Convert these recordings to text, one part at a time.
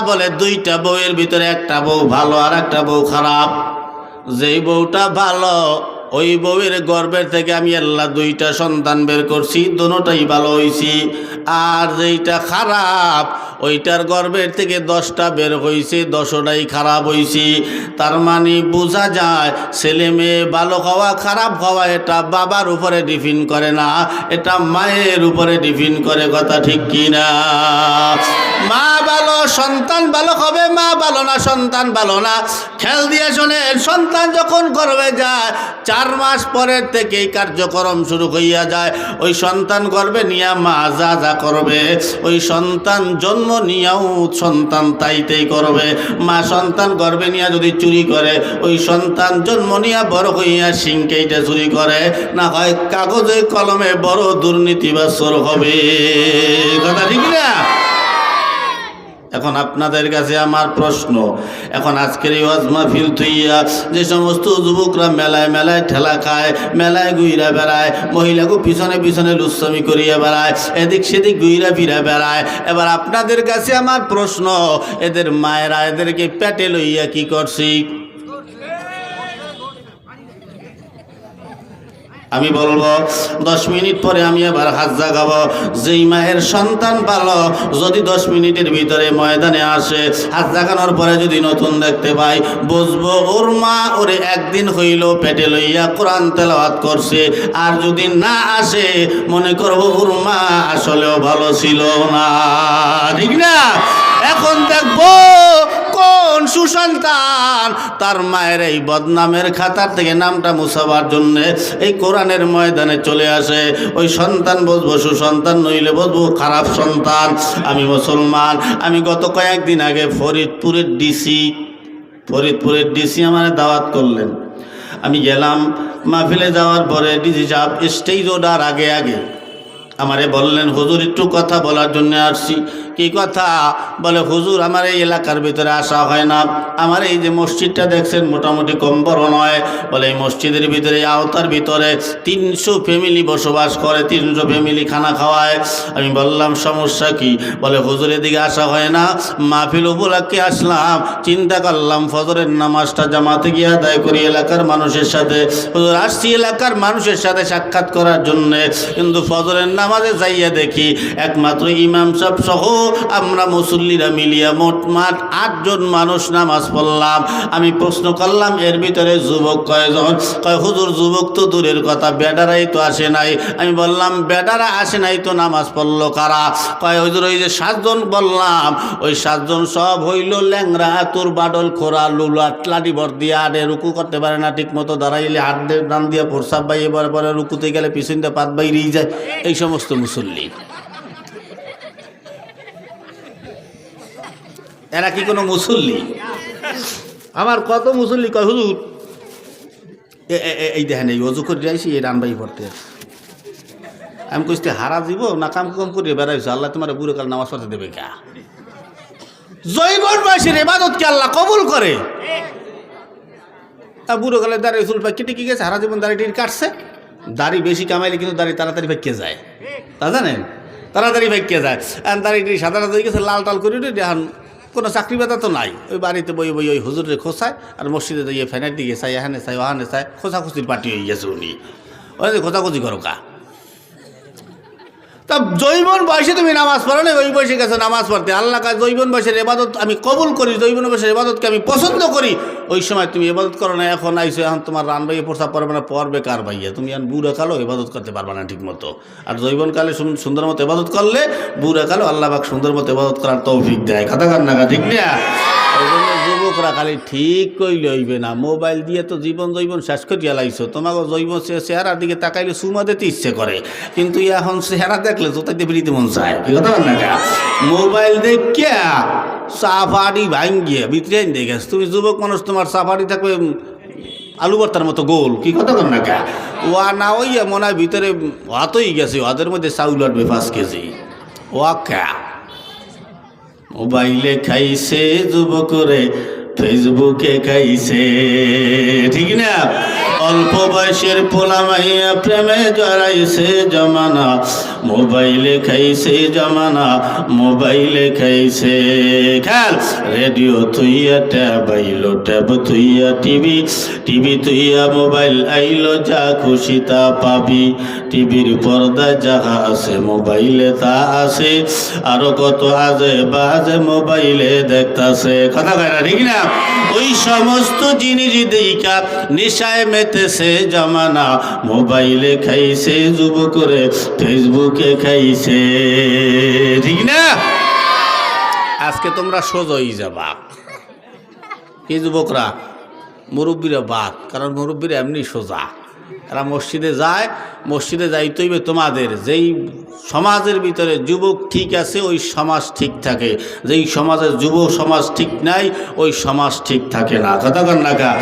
বলে দুইটা বউয়ের ভিতরে একটা বউ ভালো আর একটা বউ খারাপ। যেই বউটা ভালো ওই বউয়ের গর্ভের থেকে আমি আল্লাহ দুইটা সন্তান বের করছি, দুটোটাই ভালো হয়েছি। আর যেইটা খারাপ ওইটার গর্ভের থেকে 10টা বের হয়েছে, 10টাই খারাপ হয়েছি। তার মানে বোঝা যায় ছেলে মেয়ে ভালো হওয়া খারাপ হওয়া এটা বাবার উপরে ডিপেন্ড করে না, এটা মায়ের উপরে ডিপেন্ড করে। কথা ঠিক কি না? মা ভালো সন্তান ভালো হবে, মা ভালো না সন্তান ভালো না। খেয়াল দিয়ে শোনেন, সন্তান যখন গর্ভে যায় 4 মাস পরের থেকেই কার্যক্রম শুরু হইয়া যায়। ওই সন্তান গর্ভে নিয়ে মা যা যা করবে ওই সন্তান জন্ম নিয়েও সন্তান তাইতেই করবে। মা সন্তান গর্ভে নিয়ে যদি চুরি করে ওই সন্তান জন্ম নিয়ে বড় হইয়া সিংকেইটা চুরি করে, না হয় কাগজে কলমে বড় দুর্নীতি বা চোর হবে। কথা ঠিক না? এখন আপনাদের কাছে আমার প্রশ্ন, এখন আজকের এই ওয়াজ মাহফিল থইয়া যে সমস্ত যুবকরা মেলায় মেলায় ঠেলা খায়, মেলায় গুইরা বেড়ায়, মহিলাকে পিছনে পিছনে লুচ্ছামি করিয়া বেড়ায়, এদিক সেদিক গুইরা ফিরা বেড়ায়, এবার আপনাদের কাছে আমার প্রশ্ন, এদের মায়েরা এদেরকে পেটে লইয়া কি করছি? আমি বলবো 10 মিনিট পরে আমি আবার হাত জাগাবো। যেই মায়ের সন্তান ভালো যদি 10 মিনিটের ভিতরে ময়দানে আসে, হাত জাগানোর পরে যদি নতুন দেখতে পাই, বুঝবো ওর মা ওরে একদিন হইল পেটে লইয়া কোরআন তেলাওয়াত করছে। আর যদি না আসে মনে করবো ওর মা আসলেও ভালো ছিল না। ঠিক না? এখন দেখবো কোন সুসন্তান তার মায়ের এই বদনামের খাতার থেকে নামটা মুছাবার জন্য এই কোরআনের ময়দানে চলে আসে। ওই সন্তান বুঝবো সুসন্তান, নইলে বুঝবো খারাপ সন্তান। আমি মুসলমান, আমি গত কয়েকদিন আগে ফরিদপুরের ডিসি আমার দাওয়াত করলেন। আমি গেলাম, মাহফিলে যাওয়ার পরে ডিসি সাহেব স্টেজ ওঠার আগে আগে আমারে বললেন, হুজুর একটু কথা বলার জন্য আসছি। কি কথা? বলে, হুজুর আমার এই এলাকার ভিতরে আসা হয় না, আমার এই যে মসজিদটা দেখছেন মোটামুটি কম বড় নয়, বলে এই মসজিদের ভিতরে আওতার ভিতরে 300 ফ্যামিলি বসবাস করে, 300 ফ্যামিলি খানা খাওয়ায়। আমি বললাম সমস্যা কি? বলে, হুজুর এদিকে আসা হয় না, মাহফিল উপলক্ষে আসলাম, চিন্তা করলাম ফজরের নামাজটা জামাতে গিয়ে আদায় করি এলাকার মানুষের সাথে। হুজুর আসছি এলাকার মানুষের সাথে সাক্ষাৎ করার জন্যে, কিন্তু ফজরের নামাজে যাইয়া দেখি একমাত্র ইমাম সাহেব সহ আমরা মুসল্লিরা মিলিয়া মোটমাট 8 জন মানুষ নামাজ পড়লাম। আমি প্রশ্ন করলাম এর ভিতরে যুবক কয়জন? কয় হুজুর যুবক তো দূরের কথা, বেডারাই তো আসে নাই। আমি বললাম বেডারা আসে নাই তো নামাজ পড়লো কারা? কয় হুজুর ওই যে 7 জন বললাম, ওই 7 জন সব হইল ল্যাংরা, আতুর বাডল খোরা লুলা লাঠি ভর দিয়ে আড়ে রুকু করতে পারে না ঠিক মতো, দাঁড়াইলে হাত ডান দিয়ে প্রসাব বাইয়ে পরে রুকুতে গেলে পিছন দিয়ে পাত বাইরেই যায়। এই সমস্ত মুসল্লি, এরা কি কোনো মুসল্লি? আমার কত মুসল্লি কয় হুজুর এই দেখেন এই অজু করে যাইছি এই রানবাই পড়তে। আমি কইতে হারা জীব না কাম কম করে বেড়াইছো, আল্লাহ তোমার বুড়ো কাল নামাজ পড়তে দেবে কে? জৈবন বয়সের ইবাদতকে আল্লাহ কবুল করে। বুড়ো কালে দাঁড়িয়ে চুল পাই কেটে কি গেছে, হারা জীবন দাড়ি কাটছে। দাড়ি বেশি কামাইলে কিন্তু দাড়ি তাড়াতাড়ি ভেঙে যায়, তা জানেন? তাড়াতাড়ি ভেঙে যায়। আর দাড়ি সাদা হয়ে গেছে, লাল টাল করে এখন কোনো চাকরি বাদা তো নাই। ওই বাড়িতে বই বই ওই হুজুরে খোঁচায় আর মসজিদে দিয়ে ফ্যানের দিকে চাই, এখানে চাই ওখানে চাই, খোঁচাখুচির পার্টি হয়ে গেছে উনি। ওই যে খোঁচাখুচি করো কা। তা জৈবন বয়সে তুমি নামাজ পড়ো না, ওই বয়সে গেছে নামাজ পড়তে। আল্লাহ কাজ জৈবন বয়সের ইবাদত আমি কবুল করি, জৈবন বয়সের ইবাদতকে আমি পছন্দ করি। ওই সময় তুমি ইবাদত করো না, এখন আইসো, এখন তোমার রান ভাইয়ে প্রসাব পড়বে না, পড়বে কার ভাইয়া? তুমি এখন বুড়া কালো ইবাদত করতে পারবে না ঠিক মতো। আর জৈবন কালে সুন্দর মতো ইবাদত করলে বুড়া কালো আল্লাহ পাক সুন্দর মতো ইবাদত করার তৌফিক দেয়। কথা কার না ঠিক না? ওই জন্য যুবকরা খালি ঠিক কইলে হইবে না, মোবাইল দিয়ে তো জীবন জৈবন শেষ করিয়া লাইছো। তোমাকে জৈবন চেহারার দিকে তাকাইলে সুমা দিতে ইচ্ছে করে, কিন্তু এখন চেহারা দেখলে জোতাইতে ফিরিতে মন চায়। কি কথা না? মোবাইল দেখিয়া সাফারি ভাঙ্গিয়ে ভিতরে দেখে তুমি যুবক মানুষ, তোমার সাফারি থাকবে আলু ভর্তার মতো গোল। কি কথা কর না কা? ওয়া না ওইয়া মনে হয় ভিতরে হাতই গেছে, হাতের মধ্যে চাউল আটবে 5 কেজি। ওয়া কা মোবাইলে খাইছে যুবকরে, ফেসবুকে খাইছে, ঠিক না? অল্প বয়সের পোলা মাইয়া প্রেমে জড়াইছে জমানা, মোবাইলে খাইছে জমানা, মোবাইলে খাইছে। খেয়াল, রেডিও তুইয়া ট্যাব আইলো, ট্যাব তুইয়া টিভি, টিভি তুইয়া মোবাইল আইলো, যা খুশি তা পাবি। টিভির পর্দায় যাহা আছে মোবাইলে তা আছে, আরো কত আজে বাজে মোবাইলে দেখতাছে। কথা কয় না, ঠিক না? ওই সমস্ত জিনিস দেখা নেশায় মেতেছে জমানা, মোবাইলে খাইছে যুবক করে, ফেসবুকে খাইছে, ঠিক না? আজকে তোমরা সোজই যাবা, কি যুবকরা, মুরব্বীরা বাদ, কারণ মুরব্বীরা এমনি সোজা। এরা মসজিদে যায়, মসজিদে যাইতে হইবে তোমাদের। যেই সমাজের ভিতরে যুবক ঠিক আছে ওই সমাজ ঠিক থাকে, যেই সমাজের যুব সমাজ ঠিক নাই ওই সমাজ ঠিক থাকে না। কথা কন না কা?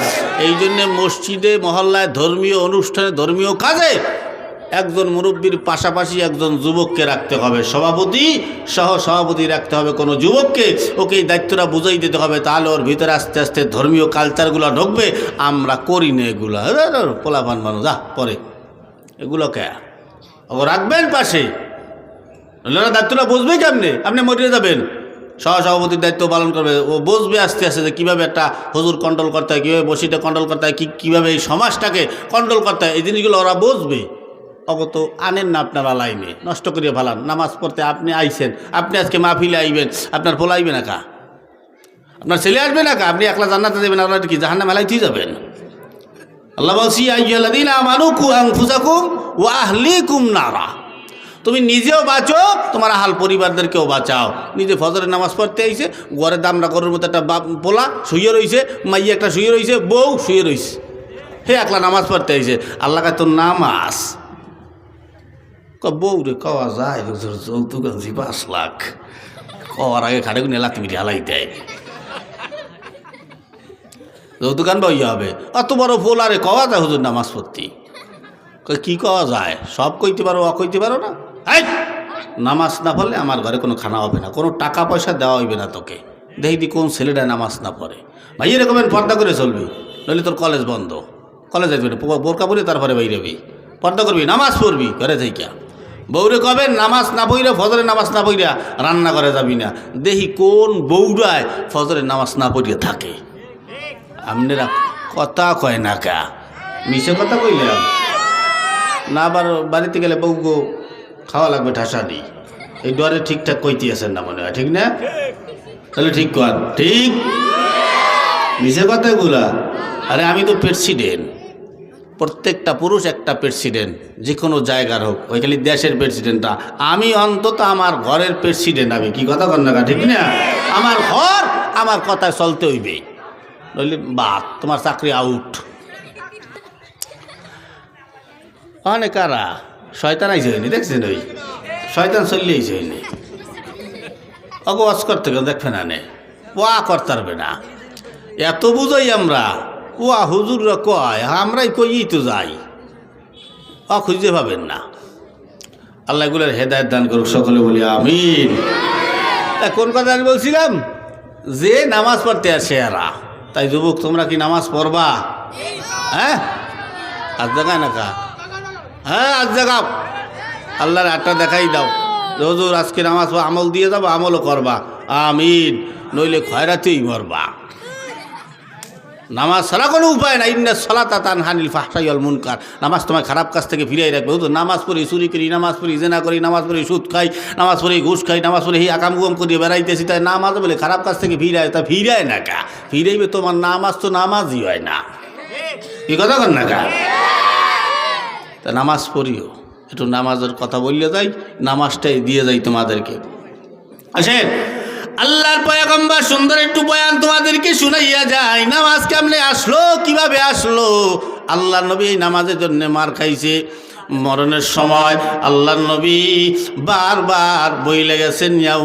এই জন্যে মসজিদে মহল্লায় ধর্মীয় অনুষ্ঠানে ধর্মীয় কাজে একজন মুরব্বীর পাশাপাশি একজন যুবককে রাখতে হবে, সভাপতি সহ সভাপতি রাখতে হবে কোনো যুবককে। ওকে এই দায়িত্বটা বুঝাই দিতে হবে, তাহলে ওর ভিতরে আস্তে আস্তে ধর্মীয় কালচারগুলো ঢুকবে। আমরা করি না এগুলো, পোলাপান মানুষ যা পরে এগুলো কে ও রাখবেন পাশে, দায়িত্বটা বুঝবে কেমনে? আপনি মরিয়ে যাবেন, সহসভাপতির দায়িত্ব পালন করবে, ও বুঝবে আস্তে আস্তে যে কীভাবে একটা হুজুর কন্ট্রোল করতে হয়, কীভাবে বসিটা কন্ট্রোল করতে হয়, কীভাবে এই সমাজটাকে কন্ট্রোল করতে হয়, এই জিনিসগুলো ওরা বুঝবে। অগত আনেন না আপনারা লাইনে, নষ্ট করিয়ে ভালান। নামাজ পড়তে আপনি আইছেন, আপনি আজকে মাহফিলে আইবেন, আপনার পোলা আইবে না কা, আপনার ছেলে আসবে না কা, আপনি একলা জান্নাতে যাবেন, আপনার কি জাহান্নামে মেলাইতেই যাবেন? আল্লাহ বলছি আইয়ুহাল্লাযীনা আমানু কু আনফুসাকুম ওয়া আহলিকুম নারা। তুমি নিজেও বাঁচো, তোমার আহাল পরিবারদেরকেও বাঁচাও। নিজে ফজরের নামাজ পড়তে আইছে, ঘরে দামরা গরুর মতো একটা পোলা শুয়ে রইছে, মাইয়া একটা শুয়ে রইছে, বউ শুয়ে রইছে, হে একলা নামাজ পড়তে আইছে। আল্লাহ কাছে তোর নামাজ বউ রে কওয়া যায়, যৌতুক 5 লাখ কওয়ার আগে খাটে গুনে লাখ মিটি হালাই দেয়, যৌতুক আনবা ইয়ে হবে। অত বড় ফুল আরে কওয়া যায় হুজুর নামাজ পড়তি, কি কওয়া যায়? সব কইতে পারো, অকইতে পারো না। নামাজ না পড়লে আমার ঘরে কোনো খানা হবে না, কোনো টাকা পয়সা দেওয়া হইবে না তোকে। দেখি কোন ছেলেটা নামাজ না পড়ে। ভাই এরকম পর্দা করে চলবি, নইলে তোর কলেজ বন্ধ, কলেজ আসবি না, বোরকা পরে তারপরে বাইরেবি, পর্দা করবি, নামাজ পড়বি ঘরে যাইকা। বউরে কবেন নামাজ না পইরা, ফজরের নামাজ না পইরা রান্না করে যাবি না। দেখি কোন বউরায় ফজরের নামাজ না পড়িয়া থাকে। আপনারা কথা কয় না কা, মিশে কথা কইলাম না। আবার বাড়িতে গেলে বউ গো খাওয়া লাগবে ঠাসানি, এই ডরে ঠিকঠাক কইতে আছেন না মনে হয়, ঠিক না? তাহলে ঠিক কর, ঠিক মিশে কথা এগুলা। আরে আমি তো প্রেসিডেন্ট, প্রত্যেকটা পুরুষ একটা প্রেসিডেন্ট, যে কোনো জায়গার হোক, ওই খালি দেশের প্রেসিডেন্টটা। আমি অন্তত আমার ঘরের প্রেসিডেন্ট। আমি কি কথা কর না, ঠিক না? আমার ঘর, আমার কথায় চলতে হইবে, নইলে বাদ, তোমার চাকরি আউট। অনেক কারা শয়তান আইসে হয়নি, দেখছেন? ওই শয়তান চললে আইসে হয়নি, অগো ওয়াজ করতে গেলে দেখবে না নে, ওয়া করতে পারবে না। এত বুঝাই আমরা, ওয়া হুজুররা কয়, আমরাই কই তো যাই, খুঁজে পাবেন না। আল্লাহ এগুলোর হেদায়েত দান করুক, সকলে বলি আমিন। কোন কথা আমি বলছিলাম, যে নামাজ পড়তে আসে এরা, তাই যুবক তোমরা কি নামাজ পড়বা? হ্যাঁ, আজ দেখায় না কা, হ্যাঁ আজ দেখাও, আল্লাহর আটটা দেখাই দাও, হুজুর আজকে নামাজ আমল দিয়ে যাবো, আমলও করবা, আমিন। নইলে খয়রাতেই মরবা। নামাজ ছাড়া কোনো উপায় নাই। ইন্না সালাতা তানহানিল ফাহশাই ওয়াল মুনকার। নামাজ তোমায় খারাপ কাজ থেকে ফিরিয়ে রাখবে। হুজুর নামাজ পড়ি, চুরি করি, নামাজ পড়ি, জেনা করি, নামাজ পড়ি, সুদ খাই, নামাজ পড়ি, ঘুষ খাই, নামাজ পড়ি, এই আকাম গুম করিয়ে বেড়াইতেছি, তাই নামাজ বলে খারাপ কাজ থেকে ফিরায়, তা ফিরায় না কা, ফিরাইবে তোমার নামাজ তো নামাজই হয় না। কি কথা কর না কা? তা নামাজ পড়িও, একটু নামাজের কথা বললে যাই, নামাজটাই দিয়ে যাই তোমাদেরকে। আসেন, আল্লাহর পয়গম্বর সুন্দর একটু বয়ান তোমাদেরকে শুনাইয়া যায়। নামাজ কেমনে আসলো, কিভাবে আসলো? আল্লাহ নবী এই নামাজের জন্য মার খাইছে, মরণের সময় আল্লাহর নবী বারবার বইলে গেছেন, ইয়া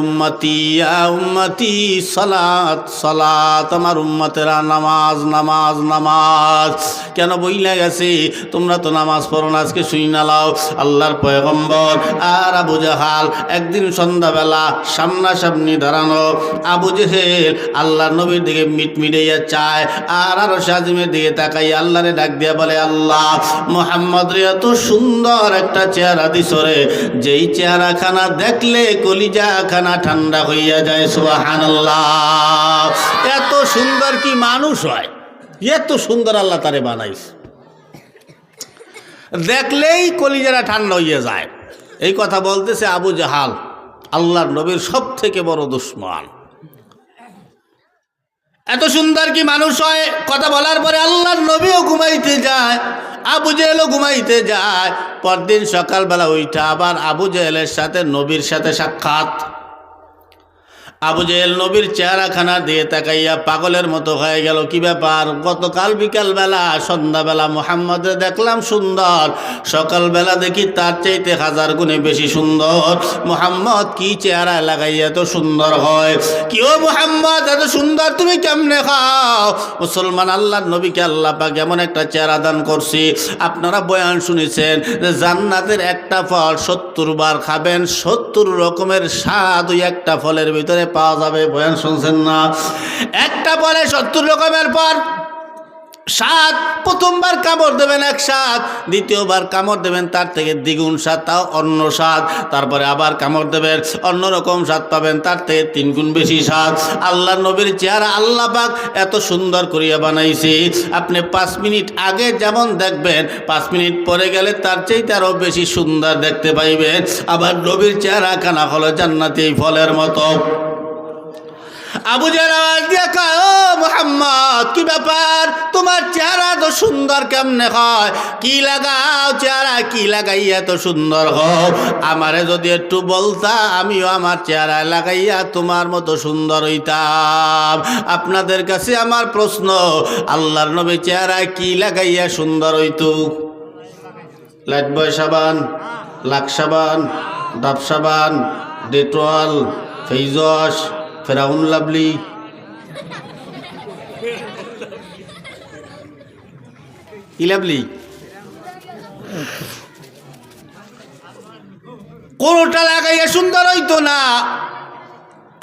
উম্মতি সালাত সালাত, আমার উম্মতেরা নামাজ নামাজ নামাজ। কেন বইলে গেছে? তোমরা তো নামাজ পড়ো না, আজকে শুই না লাও। আল্লাহর পয়গম্বর আর আবু জাহাল একদিন সন্ধ্যাবেলা সামনাসামনি দাঁড়ানো। আবু জেহেল আল্লাহর নবীর দিকে মিটমিটাইয়া চায়, আর আরশ আজিমের দিকে তাকাইয়া আল্লাহরে ডাক দিয়া বলে, আল্লাহ মুহাম্মদ রে এত সুন্দর একটা চেহারা দিছরে, যেই চেহারাখানা দেখলে কলিজা খানা ঠান্ডা হইয়া যায়। সুবহানাল্লাহ। এত সুন্দর কি মানুষ হয়? এত সুন্দর আল্লাহ তারে বানাইছে, দেখলেই কলিজারা ঠান্ডা হইয়া যায়। এই কথা বলতেছে আবু জাহাল, আল্লাহর নবীর সব থেকে বড় দুশমন। এত সুন্দর কি মানুষ হয়? কথা বলার পরে আল্লাহর নবীও ঘুমাইতে যায়, আবু জেহেলও ঘুমাইতে যায়। পরদিন সকালবেলা উঠা আবার আবু জেহেলের সাথে নবীর সাথে সাক্ষাৎ। আবু জেহেল নবীর চেহারাখানা দিয়ে তাকাইয়া পাগলের মতো হয়ে গেল। কি ব্যাপার? গতকাল বিকালবেলা সন্ধ্যাবেলা মুহাম্মদে দেখলাম সুন্দর, সকালবেলা দেখি তার চাইতে 1000 গুণে বেশি সুন্দর। মুহাম্মদ কি চেহারা লাগাইয়া এত সুন্দর হয়? কি ও মুহাম্মদ, এত সুন্দর তুমি কেমনে খাও? মুসলমান, আল্লাহর নবীকে আল্লাহ পাক এমন একটা চেহারা দান করছি। আপনারা বয়ান শুনেছেন যে জান্নাতের একটা ফল 70 বার খাবেন, 70 রকমের স্বাদ ওই একটা ফলের ভিতরে পাওয়া যাবে। বয়ান শুনছেন না? একটা ফলে 70 রকমের পর স্বাদ। প্রথমবার কামড় দেবেন এক স্বাদ, দ্বিতীয়বার কামড় দেবেন তার থেকে দ্বিগুণ স্বাদ, তাও অন্য স্বাদ। তারপরে আবার কামড় দেবেন, অন্যরকম স্বাদ পাবেন, তার থেকে 3 গুণ বেশি স্বাদ। আল্লাহ নবীর চেহারা আল্লাহ পাক এত সুন্দর করিয়া বানাইছে, আপনি 5 মিনিট আগে যেমন দেখবেন, 5 মিনিট পরে গেলে তার চাইতে আরও বেশি সুন্দর দেখতে পাইবেন। আবার নবীর চেহারা খানা হলো জান্নাতি ফলের মতো। আবু জাহেল আওয়াজ দিয়া কয়, ও মুহাম্মদ, কি ব্যাপার? তোমার চেহারা তো সুন্দর কেমনে হয়? কি লাগাও চেহারা, কি লাগাইয়া এত সুন্দর হও? আমারে যদি একটু বলতা, আমিও আমার চেহারা লাগাইয়া তোমার মতো সুন্দর হইতাম। আপনাদের কাছে আমার প্রশ্ন, আল্লাহর নবী চেহারা কি লাগাইয়া সুন্দর হইতো? লাইট বয় সাবান, লাক্স সাবান, ডাব সাবান, ডেটল, ফেইজস, ফেরাউন লাভলি, কি লাভলি? কোনটা লাগাইয়া সুন্দর হইতো না।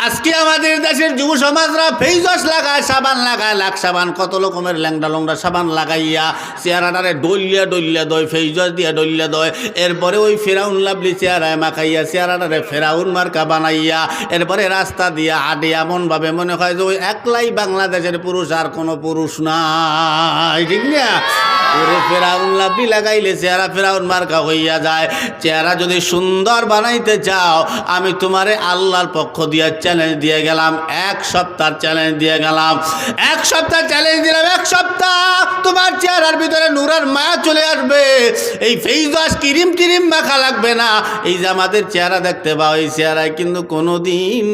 আজকে আমাদের দেশের যুব সমাজরা ফেইজস লাগায়, সাবান লাগায়, লাক্স সাবান, কত রকমের ল্যাংডা লংডা সাবান লাগাইয়া চেহারাটারে ডলিয়া ডলিয়া দয়, ফেইজস দিয়া ডলিয়া দয়। এরপরে ওই ফেরাউন লাভলি চেহারায় মাখাইয়া চেহারাটারে ফেরাউন মার্কা বানাইয়া এরপরে রাস্তা দিয়া হাঁটে, এমনভাবে মনে হয় যে ওই একলাই বাংলাদেশের পুরুষ, আর কোনো পুরুষ নাই। ঠিক না? ওরে ফেরাউন লাভলি লাগাইলে চেহারা ফেরাউন মার্কা হইয়া যায়। চেহারা যদি সুন্দর বানাইতে চাও, আমি তোমারে আল্লাহর পক্ষ দিয়া চ্যালেঞ্জ দিয়ে গেলাম, 1 সপ্তাহ চ্যালেঞ্জ দিয়ে গেলাম। 1 সপ্তাহ চ্যালেঞ্জ দিলাম, 1 সপ্তাহ তোমার চেহারার ভিতরে নূরের মায়া চলে আসবে। এই ফেইজস ক্রিম টিরিম মাখা লাগবে না। এই যে আমাদের চেহারা দেখতে পাও, এই চেহারায় কিন্তু কোনোদিন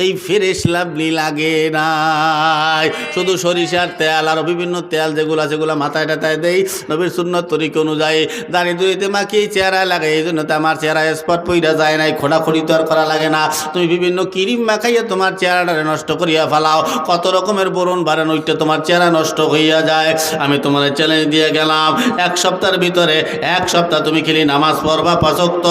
এই ফ্রেশ লাভলি লাগে নাই। শুধু সরিষার তেল আর বিভিন্ন তেল যেগুলো আছে সেগুলো মাথায় টাথায় দেই নবীর সুন্নত তরিকা অনুযায়ী, দাঁড়িয়ে দুইতে মাখিয়ে চেহারায় লাগে। এই জন্য তো আমার চেহারা স্পট পইরা যায় নাই, খোঁড়াখড়ি তো আর করা লাগে না। তুমি বিভিন্ন ক্রিম মাখাইয়া তোমার চেহারাটা নষ্ট করিয়া ফেলাও, কত রকমের বরণ বাড়ান, ওইটা তোমার চেহারা নষ্ট হইয়া যায়। আমি তোমার চ্যালেঞ্জ দিয়ে গেলাম, 1 সপ্তাহের ভিতরে 1 সপ্তাহ তুমি খালি নামাজ পড়বা, 5 ওয়াক্ত,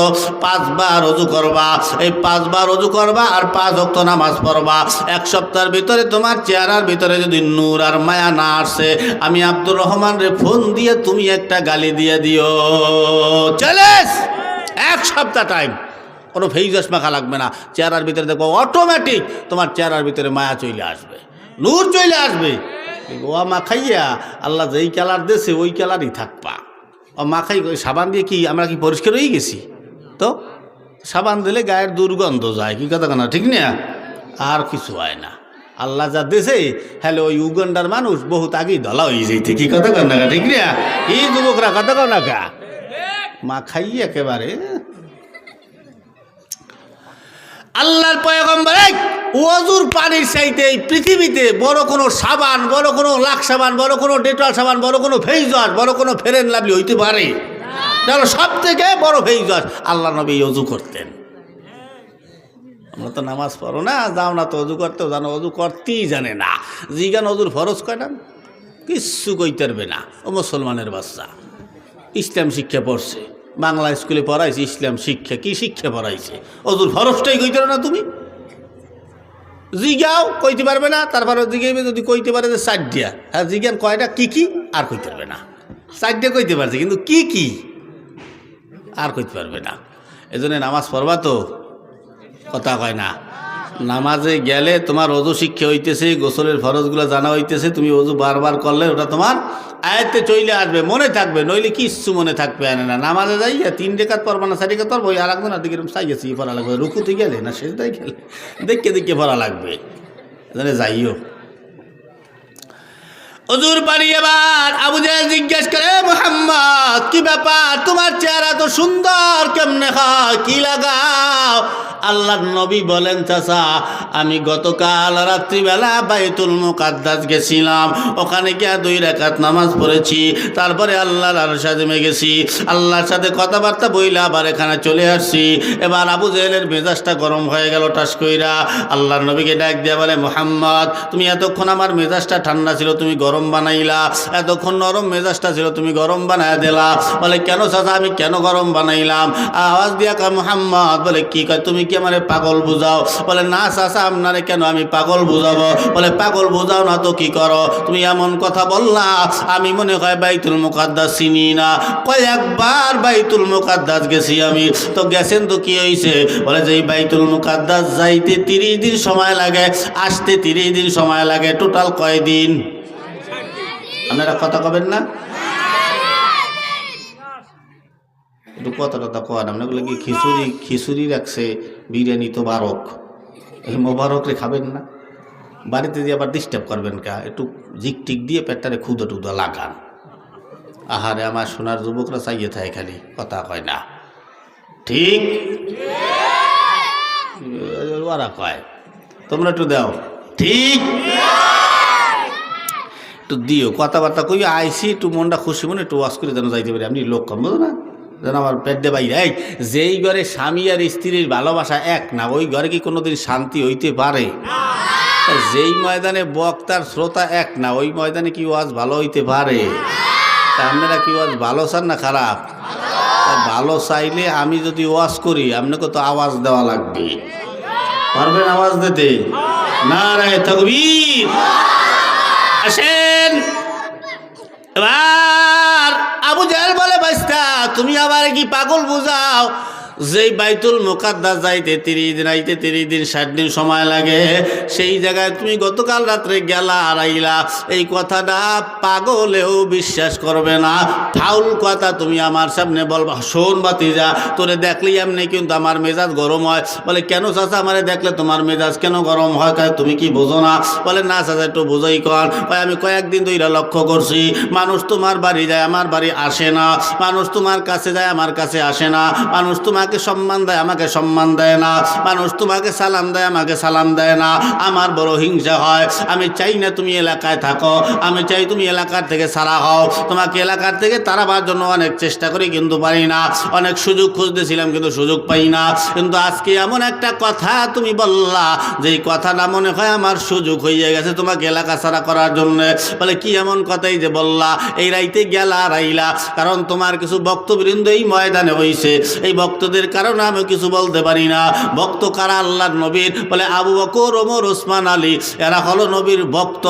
5 বার ওযু করবা। এই 5 বার ওযু করবা আর 5 ওয়াক্ত নামাজ পড়বা। 1 সপ্তাহের ভিতরে তোমার চেহারার ভিতরে যদি নূর আর মায়া না আসে, আমি আব্দুর রহমান রে ফোন দিয়ে তুমি একটা গালি দিয়ে দিও। চ্যালেঞ্জ, 1 সপ্তাহ টাইম, কোনো ফেইজস মাখা লাগবে না। চেহারার ভিতরে দেখবো অটোমেটিক তোমার চেহারার ভিতরে মায়া চলে আসবে, নূর চলে আসবে। ও মাখাইয়া আল্লাহ যেই কালার দিয়েছে ওই কালারই থাকবা। ও মাখাই সাবান দিয়ে কি আমরা কি পরিষ্কার হয়ে গেছি? তো সাবান দিলে গায়ের দুর্গন্ধ যায়, কি কথা না? ঠিক না? আর কিছু হয় না। আল্লাহ যা দেশে, হ্যালো ওই উগান্ডার মানুষ বহুত আগেই ধলা হয়ে যাইতে, কি কথা কর না? ঠিক না? কি যুবকরা কথা কর না কা? মাখাই একেবারে। আল্লাহর পয়গম্বর ওযুর পানির চাইতে এই পৃথিবীতে বড় কোনো সাবান, বড় কোনো লাক্স সাবান, বড় কোনো ডেটল সাবান, বড় কোনো ফেইজস, বড় কোনো ফেরেন লাভলি হইতে পারে? এটা হলো সব থেকে বড় ফেইজত। আল্লাহ নবী অজু করতেন। আমরা তো নামাজ পড়ো না, যাও না তো অজু করতেও জানো, অজু করতেই জানে না। জিগান অজুর ফরজ কয় না, কিচ্ছু কইতে পারবে না। ও মুসলমানের বাচ্চা, ইসলাম শিক্ষা পড়ছে, বাংলা স্কুলে পড়াইছে ইসলাম শিক্ষা। কি শিক্ষা পড়াইছে? অজুর ফরজটাই কইতে পারো না তুমি। জিগাও কইতে পারবে না, তারপরে জিগাইবে যদি কইতে পারে যে চারটিয়া, হ্যাঁ জিজ্ঞান কয়টা কি কি আর কইতে পারবে না। চারটিয়া কইতে পারছে কিন্তু কি কি আর কইতে পারবে না। এজন্য নামাজ পড়বা তো, কথা কয় না। নামাজে গেলে তোমার অজু শিক্ষা হইতেছে, গোসলের ফরজগুলো জানা হইতেছে, তুমি অজু বারবার করলে ওটা তোমার আয়ত্তে চলে আসবে, মনে থাকবে। নইলে কিচ্ছু মনে থাকবে না। নামাজে যাই 3 রেখাত পড়বা না 4 রেখাত পড়বো, ওই আর একজন দিকে চাইছি পড়া লাগবে, রুকুতে গেলে না সেজদায় গেলে দেখে দেখে পড়া লাগবে। যাইও অজুর পারি। এবার আবু জাহেল জিজ্ঞেস করে, মুহাম্মদ কি ব্যাপার, তোমার চেহারা তো সুন্দর, কেমনে হয়, কি লাগাও? আল্লাহর নবী বলেন, চাচা আমি গতকাল রাত্রিবেলা বাইতুল মুকাদ্দাস গেছিলাম, ওখানে গিয়ে 2 রাকাত নামাজ পড়েছি, তারপরে আল্লাহর আরশে আযমে গেছি, আল্লাহর সাথে কথাবার্তা বইলা আবার এখানে চলে আসছি। এবার আবু জাহেলের মেজাজটা গরম হয়ে গেল টাস কইরা। আল্লাহর নবীকে ডাক দিয়া বলে, মুহাম্মদ তুমি এতক্ষণ আমার মেজাজটা ঠান্ডা ছিল, তুমি গরম বানাইলা, এতক্ষণ নরম মেজাজটা ছিল, তুমি গরম বানায় দিলা। বলে কেন চাচা, আমি কেন গরম বানাইলাম? আওয়াজ দিয়া কয় মুহাম্মদ, বলে কি কয়, তুমি কি আমারে পাগল বুঝাও? বলে না চাচা, আপনারে কেন আমি পাগল বুঝাবো? বলে পাগল বুঝাও না তো কি করো? তুমি এমন কথা বললা, আমি মনে হয় বাইতুল মুকাদ্দাস চিনি না। কয়েকবার বাইতুল মুকাদ্দাস গেছি আমি। তো গেছেন তো কি হয়েছে? বলে যে বাইতুল মুকাদ্দাস যাইতে 30 দিন সময় লাগে, আসতে 30 দিন সময় লাগে, টোটাল কয় দিন? আপনারা কথা কবেন না, একটু কথা টথা কন। আপনাগুলো কি খিচুড়ি রাখছে, বিরিয়ানি তো বারক, এই মোবারক রে খাবেন না? বাড়িতে দিয়ে আবার ডিস্টার্ব করবেন কা? একটু জিক টিক দিয়ে পেটটারে ক্ষুদা টুদা লাগান। আহারে আমার সোনার যুবকরা চাইয়ে থাকে খালি, কথা কয় না, ঠিক ওরা কয়, তোমরা একটু দাও, ঠিক একটু দিও, কথাবার্তা কই আইসি, একটু মনটা খুশি মনে একটু ওয়াশ করে যেন যাইতে পারি। আপনি লোক কম বুঝো না, যেন আমার পেট দে বাইরে। এই যেই ঘরে স্বামী আর স্ত্রীর ভালোবাসা এক না, ওই ঘরে কি কোনোদিন শান্তি হইতে পারে? যেই ময়দানে বক্তার শ্রোতা এক না, ওই ময়দানে কি ওয়াজ ভালো হইতে পারে? তা আপনারা কি ওয়াজ ভালো চান না খারাপ? ভালো চাইলে আমি যদি ওয়াজ করি আপনাকে তো আওয়াজ দেওয়া লাগবে, পারবেন আওয়াজ দিতে? নারায়ে তাকবীর। আসেন এবার আবু জাহেল বলে, বাইস্তা তুমি আবার কি পাগল বুঝাও? যেই বাইতুল মুকাদ্দাস যাইতে 30 দিন, আইতে 30 দিন, 60 দিন সময় লাগে, সেই জায়গায় তুমি গতকাল রাত্রে গেলা আর আইলা, এই কথাটা পাগলেও বিশ্বাস করবে না, ফাউল কথা তুমি আমার সামনে বলবা। শোন বাতিজা, তোরে দেখলেই এমনি কিন্তু আমার মেজাজ গরম হয়। বলে কেন চাচা, আমারে দেখলে তোমার মেজাজ কেন গরম হয়? তুমি কি বোঝো না? বলে না চাচা, একটু বোঝাই কর। আমি কয়েকদিন ধরে লক্ষ্য করছি, মানুষ তোমার বাড়ি যায় আমার বাড়ি আসে না, মানুষ তোমার কাছে যায় আমার কাছে আসে না, মানুষ তোমাকে সম্মান দেয় আমাকে সম্মান দেয় না, মানুষ তোমাকে সালাম দেয় আমাকে সালাম দেয় না। আমার বড় হিংসা হয়। আমি চাই না তুমি এলাকায় থাকো, আমি চাই তুমি এলাকার থেকে সারা হও। তোমাকে এলাকার থেকে তাড়াবার জন্য অনেক চেষ্টা করি কিন্তু পারি না, অনেক সুযোগ খুঁজতেছিলাম কিন্তু সুযোগ পাই না। কিন্তু আজকে এমন একটা কথা তুমি বললা, যেই কথাটা মনে হয় আমার সুযোগ হয়ে গেছে তোমাকে এলাকা ছাড়া করার জন্য। বলে কি এমন কথাই যে বললা? এই রাইতে গেলা রাইলা, কারণ তোমার কিছু বক্তবৃন্দ এই ময়দানে হয়েছে, এই বক্তদের কারণে আমি কিছু বলতে পারি না। ভক্ত কারা? আল্লাহর নবীর। বলে আবু বকর, ওমর, ওসমান, আলী, এরা হলো নবীর ভক্ত।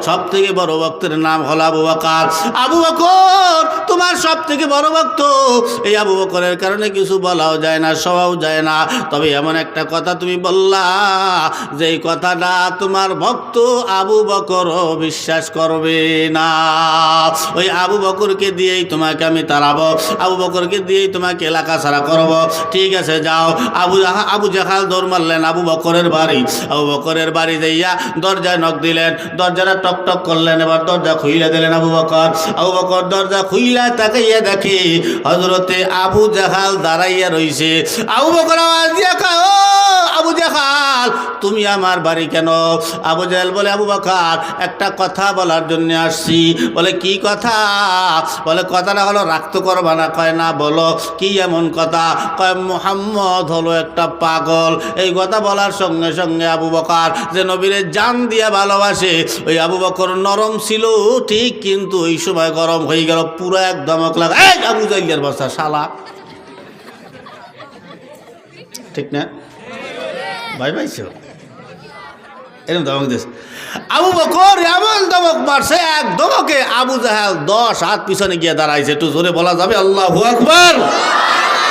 সব থেকে বড় ভক্তের নাম হলো আবু বকর। আবু বকর তোমার সব থেকে বড় ভক্ত। এই আবু বকরের কারণে কিছু বলাও যায় না, সবাও যায় না। তবে এমন একটা কথা তুমি বললা, যে কথাটা তোমার ভক্ত আবু বকরও বিশ্বাস করবে না। ওই আবু বকরকে দিয়েই তোমাকে আমি তাড়াবো, আবু বকরকে দিয়েই তোমাকে এলাকা ছাড়া করবো। ঠিক আছে যাও। আবু জাহাল দৌড় মারলেন আবু বকরের বাড়ি। আবু বকরের বাড়ি যাইয়া দরজায় নক দিলেন, দরজাটা টক টক করলেন। এবার দরজা খুইলা দিলেন আবু বকর। আবু বকর দরজা খুইলা তাকাইয়া দেখে হযরতে আবু জাহাল দাঁড়াইয়া রইছে। আবু বকর আওয়াজ দিয়া কয়, ও আবু আবু জাহাল তুমি আমার বাড়ি কেন? আবু জাহেল বলে আবু বকর একটা কথা বলার জন্য আসছি। বলে কি কথা? বলে কথাটা হলো রাখতে করবা না? কয় না। বলো কি এমন কথা? কয় মুহাম্মদ হলো একটা পাগল। এই কথা বলার সঙ্গে সঙ্গে আবু বকর যে নবীরে জান দিয়া ভালোবাসে, ওই আবু বকর নরম ছিল ঠিক, কিন্তু ওই সময় গরম হয়ে গেল, পুরো একদম লাগা এই আবু জাহেলের বাচ্চা শালা, ঠিক না ভাই? ভাইছো এরকম ধমক দিয়েছে। আবু বকর এমন ধমক মারছে, এক ধমকে আবু জাহেল 10 হাত পিছনে গিয়ে দাঁড়াইছে। একটু জোরে বলা যাবে আল্লাহু আকবার?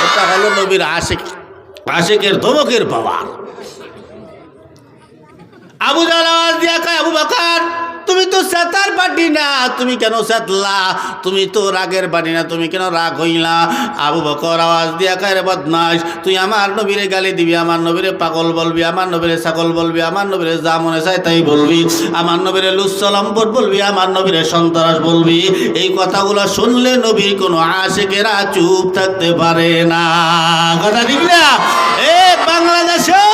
এটা হলো নবীর আশিকের ধমকের পাওয়ার। আবু জাহেল আওয়াজ দিয়া কয় আবু বকর তুমি তো সেতার পাটি না, তুমি কেন সেতলা? তুমি তো রাগের পাটি না, তুমি কেন রাগ হইলা? আবু বকর আওয়াজ দিয়া কয় রে বদমাশ, তুই আমার নবীরে গালি দিবি, আমার নবীরে পাগল বলবি, আমার নবীরে ছাগল বলবি, আমার নবীরে যা মনে চায় তাই বলবি, আমার নবীরে লুচ্চলম্পট বলবি, আমার নবীরে সন্ত্রাস বলবি। এই কথাগুলো শুনলে নবীর কোনো আশিকেরা চুপ থাকতে পারে না। কথা ঠিক না? বাংলাদেশেও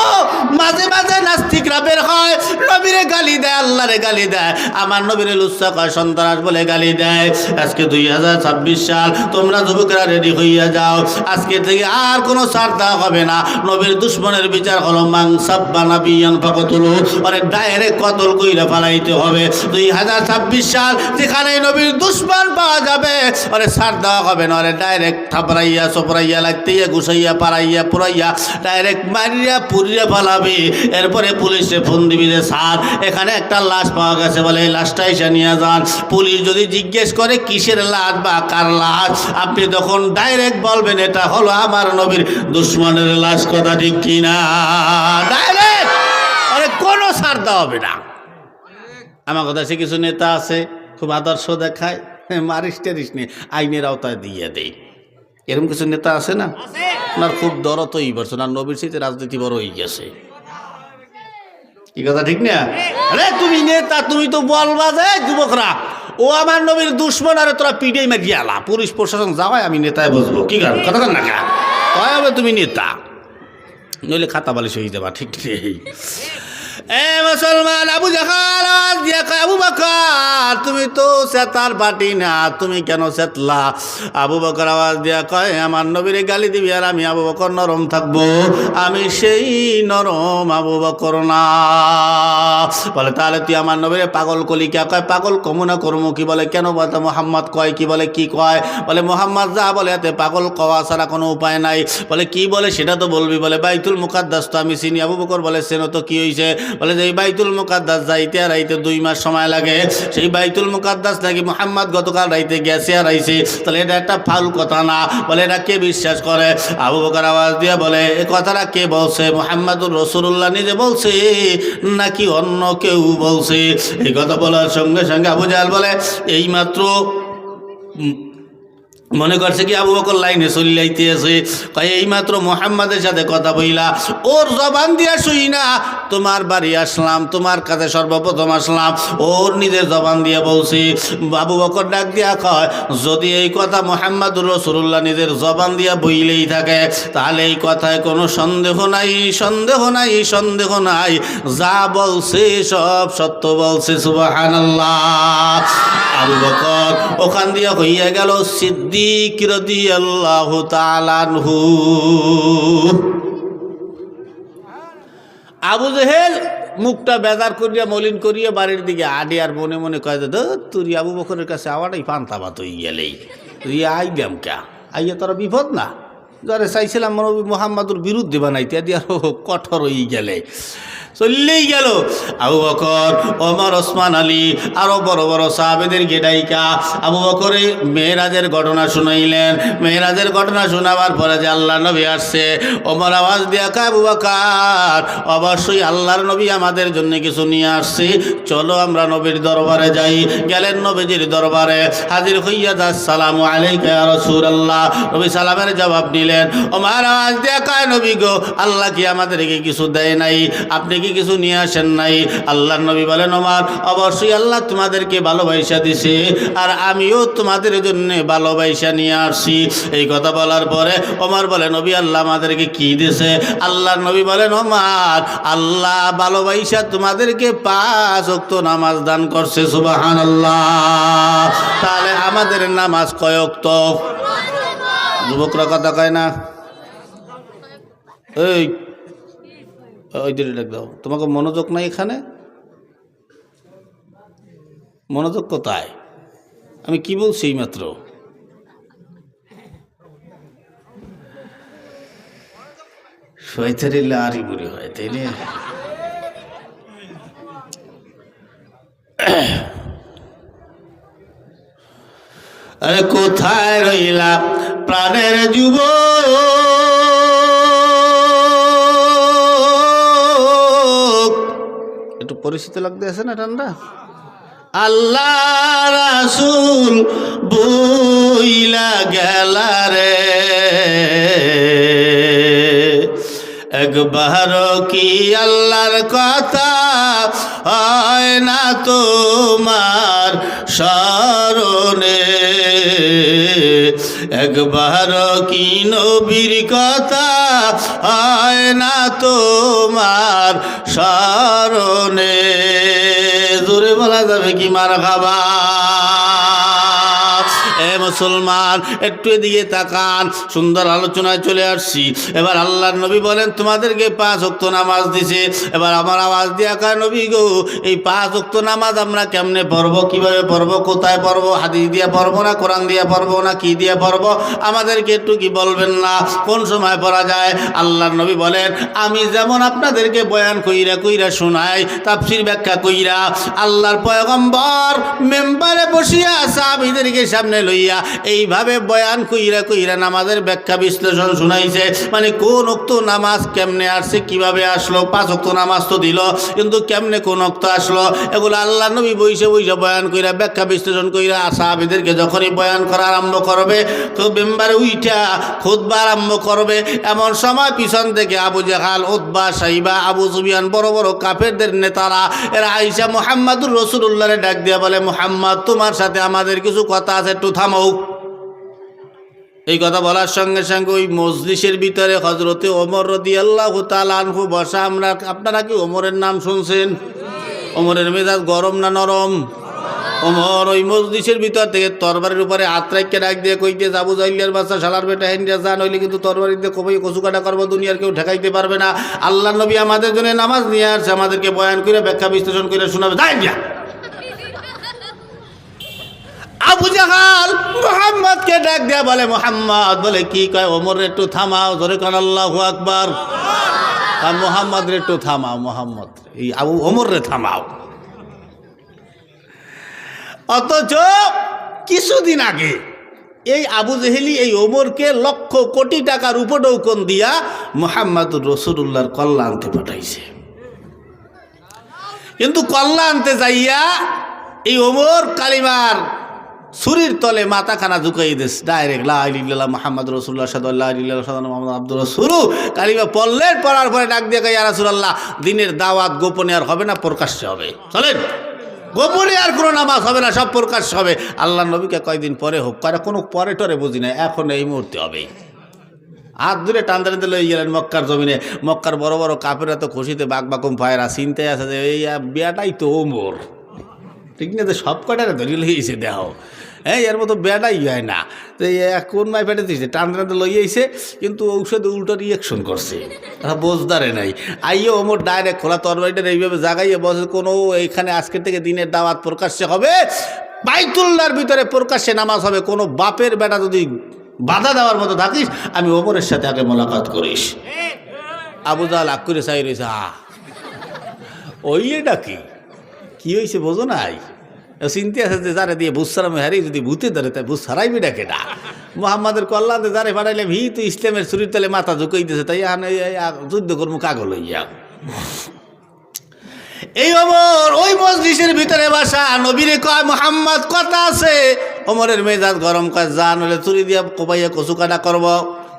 মাঝে মাঝে নাস্তিকরা বের হয়, নবীরে গালি দেয়, আল্লাহরে গালি দেয়, আমার নবীরে লুচ্চা কয়, সন্ত্রাস বলে গালি দেয়। আজকে 2026 সাল, তোমরা যুবকরা রেডি হইয়া যাও। আজকে থেকে আর কোনো ছাড় দেওয়া হবে না। নবীর দুশ্মনের বিচার হলো মান সাব্বা নাবিয়ান ফাকতুলু, আরে ডাইরেক্ট কতল কইরা ফেলাইতে হবে। 2026 সাল যেখানে নবীর দুশ্মন পাওয়া যাবে, আরে ছাড় দেওয়া হবে না, আরে ডাইরেক্ট থাপড়াইয়া চপড়াইয়া লাগতেইয়া ঘুষাইয়া পাড়াইয়া পুরাইয়া ডাইরেক্ট মারিয়া পুরিয়া ফেলাবে। এরপরে পুলিশে ফোন দিবি যে স্যার এখানে একটা লাশ পাওয়া গেছে, বলে এই লাশটা এসে নিয়ে যান। পুলিশ যদি জিজ্ঞেস করে কিসের লাশ বা কার লাশ, আপনি তখন ডাইরেক্ট বলবেন এটা হলো আমার নবীর দুশ্মনের লাশ। কথা ঠিক কিনা? ডাইরেক্ট, আরে কোনো ছাড় দেওয়া হবে না। আমার কথা সে কিছু নেতা আছে খুব আদর্শ দেখায়, মারিস টেরিস নে, আইনের আওতায় দিয়ে দেয়, এরকম কিছু নেতা আছে না? ওনার খুব দরদ হয়ে পড়ছে, ওনার নবীর সাথে রাজনীতি বড় হয়ে গেছে। কি কথা ঠিক না? আরে তুমি নেতা, তুমি তো বলবা যে যুবকরা ও আমার নবীর দুশ্মন, আরে তোরা পিঠেই মারিয়ে আলা, পুলিশ প্রশাসন যাওয়ায় আমি নেতায় বসবো। কি কারণ? কথা না কা কয় হবে তুমি নেতা, নইলে খাতা বালিশ হয়ে যাবা। ঠিক নেই? এ মুসলমান, আবু জাহাল আওয়াজ দিয়া কয় আবু বকর তুমি তো সেতার পাটি না, তুমি কেন সেতলা? আবু বকর আওয়াজ দিয়া কয় আমার নবীরে গালি দিবি আর আমি আবু বকর নরম থাকবো? আমি সেই নরম আবু বকর না। বলে তাহলে তুই আমার নবীরে পাগল কলি কে? কয় পাগল কমুনা করমু কি? বলে কেন? বলতে মোহাম্মদ কয় কি? বলে কি কয়? বলে মোহাম্মদ যা বলে এতে পাগল কওয়া ছাড়া কোনো উপায় নাই। বলে কি বলে সেটা তো বলবি। বলে বাইতুল মুকাদ্দাস তো আমি চিনি। আবু বকর বলে চেনো তো, কি হয়েছে? বলে যে এই বাইতুল মুকাদ্দাস যাইতে আর আইতে 2 মাস সময় লাগে, সেই বাইতুল মুকাদ্দাস নাকি মুহাম্মদ গতকাল রাইতে গেছে আর আইছে, তাহলে এটা একটা ফাউল কথা না? বলে এটা কে বিশ্বাস করে? আবু বকর আওয়াজ দিয়ে বলে এ কথাটা কে বলছে? মুহাম্মাদুর রাসূলুল্লাহ নিজে বলছে নাকি অন্য কেউ বলছে? এই কথা বলার সঙ্গে সঙ্গে আবু জাহেল বলে এইমাত্র মনে করছে কি আবু বকর লাইনে চলিয়াইতে আছে, এইমাত্র মুহাম্মাদের সাথে কথা বইলা, ওর জবান দিয়া শুই না তোমার বাড়ি আসলাম, তোমার কাছে সর্বপ্রথম আসলাম, ওর নিজের জবান দিয়া বলছি। আবু বকর ডাক দিয়া কয় যদি এই কথা মুহাম্মাদুর রাসূলুল্লাহ নিজের জবান দিয়া বইলেই থাকে, তাহলে এই কথায় কোনো সন্দেহ নাই, সন্দেহ নাই, সন্দেহ নাই, যা বলছে সব সত্য বলছে। সুবহানাল্লাহ। আবু বকর ওখান দিয়া হইয়া গেল সিদ্দিক রাদিয়াল্লাহু তাআলা আনহু। আবু জেহেল মুখটা বেজার করিয়া মলিন করিয়া বাড়ির দিকে আডি, আর মনে মনে কয় যে তুই আবু বকরের কাছে আওয়াটাই পান্তা ভাত হয়ে গেলেই, তুই আইলাম কা? আইয়া তোরা বিপদ না? যারে চাইছিলাম মুহাম্মাদুর বিরুদ্ধে বানাইতে দিয়ে আরো কঠোর হয়ে গেলে চললেই গেল। আবু বকর, ওমর, ওসমান আলী আরো বড় বড় সাহাবেদের গেডাইকা আবু বকরে মেরাজের ঘটনা শুনাইলেন। মেরাজের ঘটনা শোনাবার পরে যে আল্লাহ নবী আসছে, ওমর আওয়াজ দিয়া কয় আবু বকর অবশ্যই আল্লাহর নবী আমাদের জন্য কিছু নিয়ে আসছে, চলো আমরা নবীর দরবারে যাই। গেলেন নবীজির দরবারে, হাজির হইয়া যা সালামু আলাইকা ইয়া রাসূলুল্লাহ, নবী সালামের জবাব নিলেন। দিলেন। ওমর আওয়াজ দিয়া কয় নবী গো, আল্লাহ কি আমাদেরকে কিছু দেয় নাই? আপনি কি কিছু নিয়ে আসেন নাই? আল্লাহর নবী বলেন ওমর, অবশ্যই আল্লাহ তোমাদেরকে ভালোবাসা দিছে, আর আমিও তোমাদের জন্য ভালোবাসা নিয়ে আসছি। এই কথা বলার পরে ওমর বলে নবী আল্লাহ আমাদেরকে কি দিছে? আল্লাহর নবী বলেন ওমর, আল্লাহ ভালোবাসা তোমাদেরকে 5 ওয়াক্ত নামাজ দান করছে। সুবহানাল্লাহ। তাহলে আমাদের নামাজ কয় ওয়াক্ত? যুবকরা কথা কয় না? এই ওই দিকে ডাক দাও। তোমাকে মনোযোগ নাই এখানে? মনোযোগ কোথায়? আমি কি বলছি এই মাত্র? শয়তানিল্লা আরই বুড়ি হয়, তাই না? আরে কোথায় রইলা প্রাণের যুবক? একটু পরিচিত লাগতে আছে না ঠান্ডা? আল্লাহ রাসূল বইলা গেলা রে, একবার কি আল্লাহর কথা হয় না তোমার স্মরণে? একবার কি নবীর কথা হয় না তোমার স্মরণে? জোরে বলা যাবে কি মারহাবা? এ মুসলমান, একটু এদিকে তাকান। সুন্দর আলোচনায় চলে আসছি। এবার আল্লাহর নবী বলেন তোমাদেরকে 5 ওয়াক্ত নামাজ দিছে। এবার আমার আওয়াজ দিয়া কয় নবী গো, এই 5 ওয়াক্ত নামাজ আমরা কেমনে পড়বো, কিভাবে পড়বো, কোথায় পড়বো? হাদিস দিয়া পড়বো না কোরআন দিয়া পড়বো না কি দিয়া পড়বো? আমাদেরকে একটু কি বলবেন না কোন সময় পড়া যায়? আল্লাহর নবী বলেন আমি যেমন আপনাদেরকে বয়ান কইরা কইরা শোনাই, তাফসীর ব্যাখ্যা কইরা, আল্লাহর পয়গম্বর মেম্বারে বসিয়া সাহাবীদেরকে সামনে লইয়া এইভাবে বয়ান কইরা কইরা নামাজের ব্যাখ্যা বিশ্লেষণ শুনাইছে। মানে কোন ওয়াক্ত নামাজ কেমনে আসছে, কিভাবে আসলো? 5 ওয়াক্ত নামাজ তো দিল, কিন্তু কেমনে কোন ওয়াক্ত আসলো? এগুলো আল্লাহ নবী বইসে বইসে বয়ান কইরা ব্যাখ্যা বিশ্লেষণ কইরা সাহাবীদেরকে যখনই বয়ান করা আরম্ভ করবে, তো মেম্বারে উইঠা খুতবা আরম্ভ করবে, এমন সময় পিছন থেকে আবু জাহাল, উতবা, সাইবা, আবু সুফিয়ান, বড় বড় কাফেরদের নেতারা এরা আইসা মুহাম্মাদুর রাসূলুল্লাহরে ডাক দিয়া বলে মুহাম্মদ তোমার সাথে আমাদের কিছু কথা আছে, একটু থামো। এই কথা বলার সঙ্গে সঙ্গে ওই মজলিসের ভিতরে হযরতে ওমর রাদিয়াল্লাহু তাআলা আনহু বসা। আপনারা কি ওমরের নাম শুনছেন? ওমরের মেজাজ গরম না নরম? ওমর ওই মজলিসের ভিতর থেকে তরবারির উপরে হাত রাখিয়ে ডাক দিয়ে কইতে, আবু জাহলের বাচ্চা শালার বেটা হেন্ডিয়া যা, নইলে কিন্তু তরবারি দিয়ে কবই কচু কাটা করবো, দুনিয়ার কেউ ঠেকাইতে পারবে না। আল্লাহ নবী আমাদের জন্য নামাজ নিয়ে আসছে, আমাদেরকে বয়ান করে ব্যাখ্যা বিশ্লেষণ করে শোনাবে। তাই না? আবু জাহাল মুহাম্মদকে ডাক দিয়া বলে মুহাম্মদ, বলে কি কয়? ওমর একটু থামাও, জোরে কোন আল্লাহু আকবার। মুহাম্মদ রে একটু থামাও, মুহাম্মদ এই আবু ওমর রে থামাও। অথচ কিছুদিন আগে এই আবু জেহেলি এই ওমরকে লক্ষ কোটি টাকার উপঢৌকন দিয়া মুহাম্মাদুর রাসূলুল্লাহর কল্লা আনতে পাঠাইছে। কিন্তু কল্লা আনতে যাইয়া এই ওমর কালিমার ছুরির তলে মাথাখানা ঝুঁকাই দিস, ডাইরেক্ট লা ইলাহা ইল্লাল্লাহ মুহাম্মাদুর রাসূলুল্লাহ সাল্লাল্লাহু আলাইহি ওয়াসাল্লাম মুহাম্মাদুর আবদুর রাসূলু কালিমা পড়লেন। পড়ার পরে ডাক দিয়ে কয় ইয়া রাসূলুল্লাহ, দিনের দাওয়াত গোপনে আর হবে না, প্রকাশ্যে হবে। চলেন, গোপনে আর কোনো নামাজ হবে না, সব প্রকাশ হবে। আল্লাহ নবীকে কয়দিন পরে হোক, কোনো পরে টরে বুঝি না, এখন এই মুহূর্তে হবে। হাত ধরে টানতে টানতে লই গেলেন মক্কার জমিনে। মক্কার বড় বড় কাফেররা তো খুশিতে বাক বাকুম ফায়রা চিন্তায় আছে যে এই বিয়াটাই তো ওমর, ঠিক না? তো সব কটারে ধরে লইয়েছে, দেহ হ্যাঁ এর মতো বেড়াই হয় না। তো কোন মাই পেটে দিয়েছে, টানতে টানতে লইয়েছে, কিন্তু ঔষধে উল্টো রিয়াকশন করছে, তারা বোঝদারে নাই। আইয়ে ওমর ডাইরেক্ট খোলা তরবারিটা এইভাবে জাগাইয়ে বসে, কোনো এইখানে আজকের থেকে দিনের দাওয়াত প্রকাশ্যে হবে, বাইতুল্লাহর ভিতরে প্রকাশ্যে নামাজ হবে। কোনো বাপের বেটা যদি বাধা দেওয়ার মতো থাকিস, আমি ওমরের সাথে আগে মোলাকাত করিস। আবু জাহাল আগ করে চাই রয়েছে, ওই এটা কি হয়েছে বোঝো নাই? চিন্তা আছে যে যারা দিয়ে ভূত সারামে হারি, যদি ভূতে ধরে তাই ভূত সারাইবি ডাকে না। মোহাম্মদের কল্যাণে যারে পাঠাইলে ভি তো ইসলামের শরীর তালে মাথা ঝুঁকাইতেছে, তাই যুদ্ধ করবো কাগল হইয়া। এই ওমর ওই মজলিসের ভিতরে বাসা, নবীরে কয় মুহাম্মদ কথা আছে। ওমরের মেজাজ গরম, কয় যা নইলে চুরি দিয়া কোপাইয়া কচু কাটা করবো।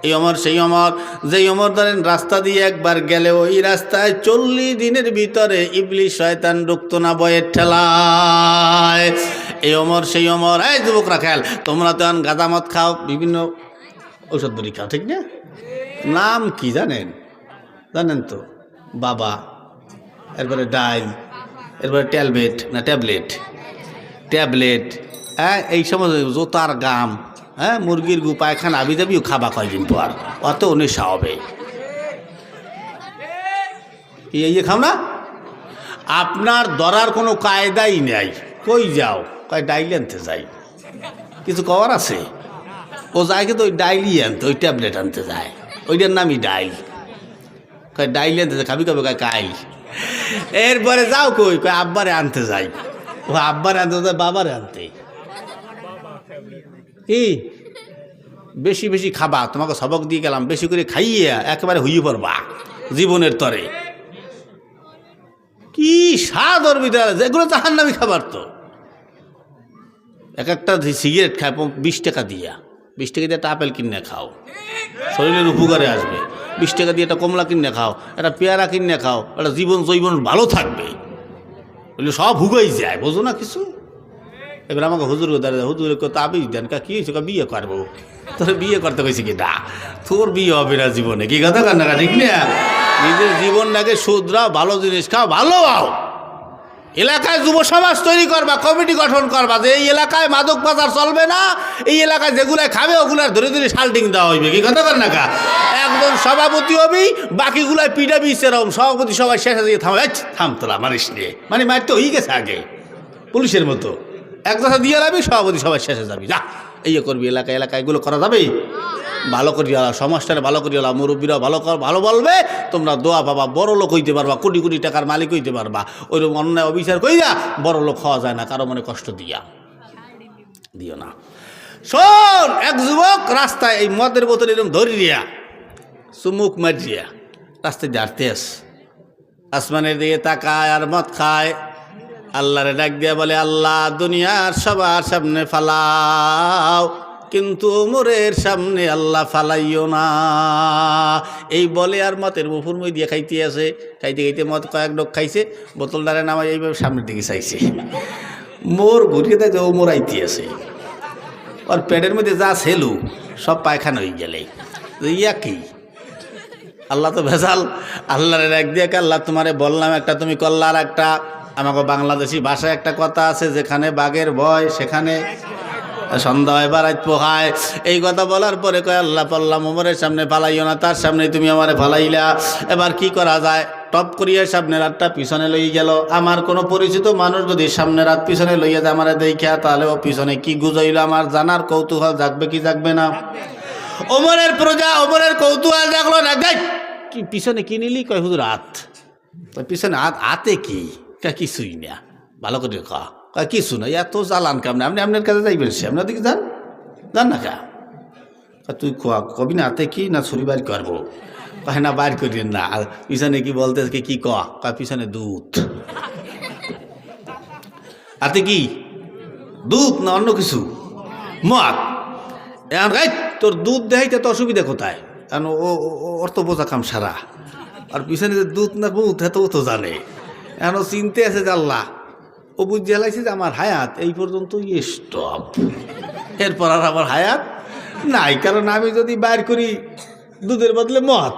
এই অমর সেই অমর, যেই অমর ধরেন রাস্তা দিয়ে একবার গেলে ওই রাস্তায় 40 দিনের ভিতরে ইবলিশ শয়তান ঢুকতো না বয়ের ঠেলায়। এই অমর সেই অমর। এই যুবকরা খেয়াল, তোমরা তো গাঁজা মদ খাও, বিভিন্ন ঔষধ বড়ি খাও, ঠিক না? নাম কি জানেন? জানেন তো? বাবা, এরপরে ডাইল, এরপরে ট্যাবলেট, হ্যাঁ, এই সময় জোতার গাম, হ্যাঁ, মুরগির গু, পায়খানা আবি যাবিও খাবা কয়দিন পর, অত নেশা হবে। ইয়ে খাও না? আপনার ধরার কোনো কায়দাই নাই। কই যাও? কয় ডাইল আনতে যাই। কিছু কওয়ার আছে? ও যায় কিন্তু ওই ডাইলই আনতে, ওই ট্যাবলেট আনতে যায়, ওইটার নামই ডাইল। কয় ডাইল আনতে যায়, খাবি কবে? কয় কাইল। এরপরে যাও কই? কয় আব্বারে আনতে যাই। ও আব্বারে আনতে যায়, বাবারে আনতে। কি বেশি বেশি খাবা, তোমাকে সবক দিয়ে গেলাম, বেশি করে খাইয়ে একেবারে হইয়ে পড়বা জীবনের তরে। কি স্বাদ ওর ভিতরে, যেগুলো জাহান্নামী খাবার। তো এক একটা সিগারেট খায় 20 টাকা দিয়া, 20 টাকা দিয়ে একটা আপেল কিনে খাও, শরীরের উপকারে আসবে। 20 টাকা দিয়ে একটা কমলা কিনে খাও, একটা পেয়ারা কিনে খাও, একটা জৈবন ভালো থাকবে। বললে সব হুগাই যায়, বোঝো না কিছু। এবার আমাকে হুজুর দাঁড়িয়ে, হুজুর তাবিজ দেন, কি হয়েছে? বিয়ে করবো। তোর বিয়ে করতে কইছে কি? না, তোর বিয়ে হবে না জীবনে। কি কথা কান্না, ঠিক না? নিজের জীবনটাকে শুধরাও, ভালো জিনিস খাও, ভালো আও। এলাকায় যুব সমাজ তৈরি করবা, কমিটি গঠন করবা, যে এই এলাকায় মাদক পাচার চলবে না, এই এলাকায় যেগুলাই খাবে ওগুলার ধরে ধরে শাল্টিং দেওয়া হইবে। কি কথা কান্না কা? একজন সভাপতি হবি, বাকিগুলাই পিটাবি। সেরকম সভাপতি সবাই শেষে দিয়ে থামতলা মারিস নিয়ে, মানে মারতে হয়ে গেছে আগে পুলিশের মতো। এক দশা দিয়ে যাবি, সভাপতি সবাই শেষে যাবি, যা এই করবি। এলাকায় এগুলো করা যাবে? ভালো করিয়া সমাজটারে ভালো করিয়া, মুরব্বীরা ভালো বলবে, তোমরা দোয়া পাবা, বড় লোক হইতে পারবা, কোটি কোটি টাকার মালিক হইতে পারবা। ওইরকম অন্যায় অবিচার কইরা বড় লোক হওয়া যায় না, কারো মনে কষ্ট দিও না। শোন, এক যুবক রাস্তায় এই মদের বোতল এরকম ধরিয়া চুমুক মারিয়া রাস্তায় দাঁড়তে আসমানের দিকে তাকায় আর মদ খায়। আল্লাহরে ডাক দিয়া বলে, আল্লাহ দুনিয়ার সবার সামনে ফালাও, কিন্তু ওমরের সামনে আল্লাহ ফালাইও না। এই বলে আর মতের মুফুর মই দিয়ে খাইতে খাইতে মদ কয়েক ডোক খাইছে, বোতলটারে নামাই এইভাবে সামনের দিকে চাইছে। মোর ঘুরিয়ে দেখে ওমর আইতে আছে, ওর পেটের মধ্যে যা ছেলু সব পায়খানা হয়ে গেলে। ইয়া কি? আল্লাহ তো ভেজাল। আল্লাহরে ডাক দিয়ে, আল্লাহ তোমারে বললাম একটা, তুমি করলা আর একটা। আমাকে বাংলাদেশি ভাষায় একটা কথা আছে, যেখানে বাঘের ভয় সেখানে সন্ধ্যা হয় বারাত পোহায়। এই কথা বলার পরে কয়, আল্লাহ পাল্লাম ওমরের সামনে ফালাইও না, তার সামনে তুমি আমারে ফালাইলা। এবার কি করা যায়? টপ করিয়া সামনের রাতটা পিছনে লই গেল। আমার কোনো পরিচিত মানুষ যদি সামনের রাত পিছনে লইয়া যায় আমারে দেখা, তাহলে ও পিছনে কি গুজাইল আমার জানার কৌতূহল জাগবে কি জাগবে না? ওমরের প্রজা, ওমরের কৌতূহল জাগলো না। কি পিছনে কি নিলি? কয় হুজুর হাত। পিছনে হাতে কি? কিছুই না, ভালো করে কয় কিছু না। এত জ্বালান কামনে, আপনি আপনার কাছে যাইবেন, সে আপনার দিকে যান না কা? তুই কবি না হাতে কি? না ছুরি বাইর করবো? কয় না, বাইর করিয়েন না। পিছনে কি বলতে কি কয়? পিছনে দুধ। হাতে কি? দুধ না অন্য কিছু? মদ। এখন তোর দুধ দেখাইতে তো অসুবিধা কোথায়? কারণ ওর তো বোঝা কাম সারা। আর পিছনে যে দুধ না বুধ, এত তো জানে। এখন চিনতে আছে যে আল্লাহ, ও বুঝে হেলাইছে যে আমার হায়াত এই পর্যন্ত স্টপ, এরপর আর আমার হায়াত নাই। কারণ আমি যদি বাইর করি দুধের বদলে মদ,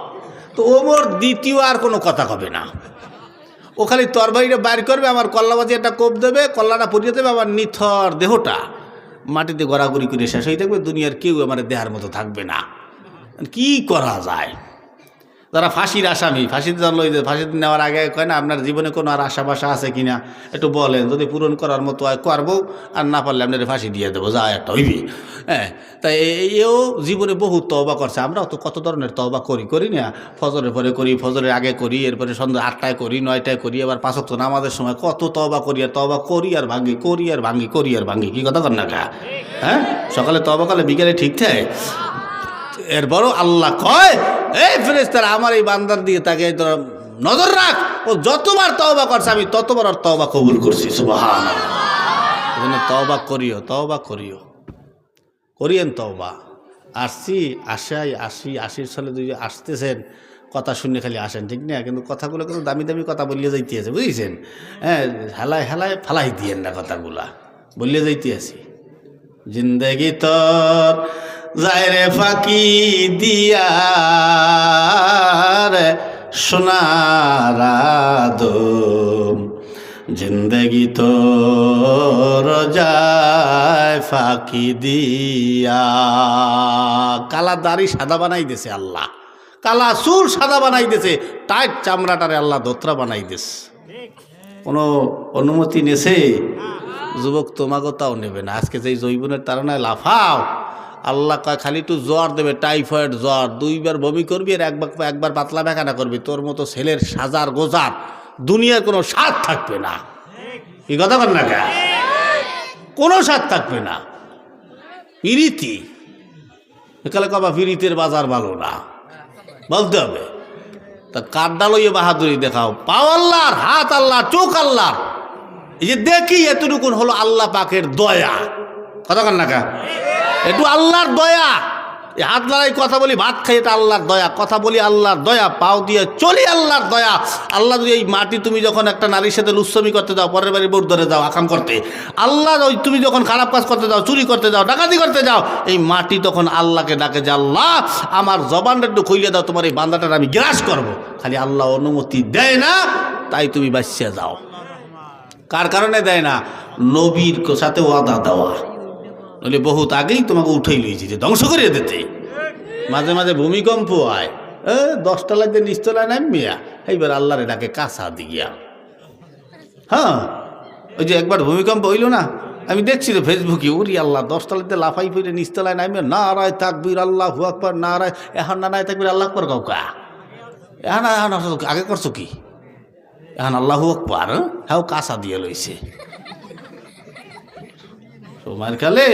তো ওমর দ্বিতীয় আর কোনো কথা হবে না। ও খালি তরবারিটা বাইর করবে, আমার কল্লাবাজি একটা কোপ দেবে, কল্লাটা পরিয়ে দেবে, আমার নিথর দেহটা মাটিতে গড়াগড়ি করে শেষ হয়ে থাকবে। দুনিয়ার কেউ আমার দেহার মতো থাকবে না। কি করা যায়? যারা ফাঁসির আসামি, ফাঁসিতে ফাঁসিতে নেওয়ার আগে কয় না, আপনার জীবনে কোনো আর আশা বাসা আছে কিনা একটু বলেন, যদি পূরণ করার মতো হয় করবো, আর না পারলে আপনার ফাঁসি দিয়ে দেবো, যা একটা হইবি। হ্যাঁ, তাই এও জীবনে বহু তওবা করছে। আমরাও তো কত ধরনের তওবা করি না? ফজরের পরে করি, ফজরের আগে করি, এরপরে সন্ধ্যা 8টায় করি, 9টায় করি, আবার 5 ওয়াক্ত নামাজের সময় কত তওবা করি আর ভাঙ্গি। কি কথা কর না কা? হ্যাঁ, সকালে তওবা করলে বিকেলে ঠিক থাকে। এরপরও আল্লাহ কয়, এই ফেরেশতারা আমার এই বান্দার দিকে তাকে নজর রাখ, ও যতবার তওবা করছে আমি ততবার আর তওবা কবুল করছি। সুবহানাল্লাহ। এজন্য তওবা করিয়েন তওবা। আসছি আশির সালে দুই আসতেছেন, কথা শুনে খালি আসেন, ঠিক না? কিন্তু কথাগুলো কিন্তু দামি দামি কথা বলিয়ে যাইতে আছে, বুঝেছেন? হ্যাঁ, হেলায় হেলায় ফালাই দিয়েন না, কথাগুলা বলিয়ে যাইতে আছি। জিন্দেগি তোর যায় রে ফাঁকি দিয়া রে সোনার আদম, জিন্দেগি তোর যায় ফাঁকি দিয়া। কালা দাড়ি সাদা বানাই দিয়েছে আল্লাহ, কালা চুল সাদা বানাই দিয়েছে, টাইট চামড়াটারে আল্লাহ দোতরা বানাই দিয়েছে। কোনো অনুমতি নেছে? যুবক তোমাকে তাও নেবে না। আজকে যেই জৈবনের তাড়নায় লাফাও, আল্লাহ কয় খালি একটু জ্বর দেবে, টাইফয়েড জ্বর, 2 বার বমি করবি আর একবার পাতলা পায়খানা করবি, তোর মতো ছেলের সাজার গোজার দুনিয়ার কোনো স্বাদ থাকবে না। কি কথা বল না, কে কোনো স্বাদ থাকবে না। পিরিতি একালে কবা পিরিতের বাজার ভালো না, বলতে হবে। তা কাঠডা লইয়ে বাহাদুরি দেখাও, পাও আল্লাহর, হাত আল্লাহ, চোখ আল্লাহ। এই যে দেখি এতটুকুন হলো আল্লাহ পাকের দয়া। কথা কন না, কা একটু আল্লাহর দয়া। এই হাত লড়াই কথা বলি, ভাত খাই, এটা আল্লাহর দয়া। কথা বলি আল্লাহর দয়া, পাও দিয়ে চলি আল্লাহর দয়া। আল্লাহ যদি এই মাটি, তুমি যখন একটা নারীর সাথে লুচ্ছমি করতে যাও, পরের বাড়ি বোর্ড ধরে যাও আকাম করতে, আল্লাহ ওই তুমি যখন খারাপ কাজ করতে যাও, চুরি করতে যাও, ডাকাতি করতে যাও, এই মাটি তখন আল্লাহকে ডাকে যে আল্লাহ আমার জবানটা একটু খুইলে দাও, তোমার এই বান্দাটার আমি গ্রাস করব। খালি আল্লাহ অনুমতি দেয় না, তাই তুমি বাঁচিয়ে যাও। কার কারণে দেয় না? নবীর সাথে ওয়াদা দেওয়া, নইলে বহুত আগেই তোমাকে উঠেই লইছি যে ধ্বংস করিয়ে দিতে। মাঝে মাঝে ভূমিকম্প হয়, 10 তলায় যে নিচতলায় নামিয়া, এইবার আল্লাহরে ডাকে কাঁচা দিয়া। হ্যাঁ, ওই যে একবার ভূমিকম্প হইল না, আমি দেখছি তো ফেসবুকে, ওরি আল্লাহ 10 তলাতে লাফাই ফিরে নিচতলায় নামিয়া, নারায় তাকবীর আল্লাহু আকবার, নারায়, এখন নারায় তাকবীর আল্লাহু আকবার কাউকা, এখন আগে করছো কি, এখন আল্লাহু আকবার, হ্যাঁ কাঁচা দিয়ে লইছে। তোমার কালে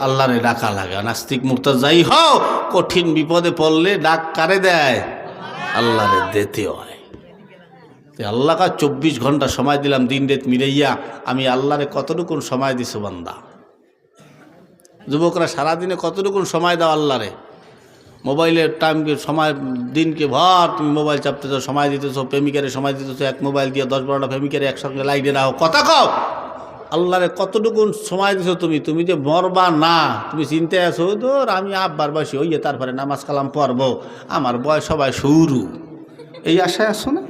আল্লাহরে ডাকা লাগা। নাস্তিক মুরতাদ যাই হও, কঠিন বিপদে পড়লে ডাক কারে দেয়? আল্লাহরে দিতে হয়। আল্লাহ কা 24 ঘন্টা সময় দিলাম, দিন রাত মিলাইয়া, আমি আল্লাহরে কতটুকুন সময় দিছো বান্দা? যুবকরা সারাদিনে কতটুকুন সময় দাও আল্লাহরে? মোবাইলের টাইমকে সময়, দিনকে ভর তুমি মোবাইল চাপতেছো, সময় দিতেছো, প্রেমিকারে সময় দিতেছো, এক মোবাইল দিয়ে 10-12টা প্রেমিকারে একসঙ্গে লাইনে রাখো, কথা কও। আল্লাহরে কতটুকুন সময় দিছো তুমি? তুমি যে মরবা না, তুমি চিন্তায় আছো, ধর আমি আব্বার বয়সী হইয়ে তারপরে নামাজ কালাম পড়বো, আমার বয়স সবাই শুরু, এই আশায় আসো না?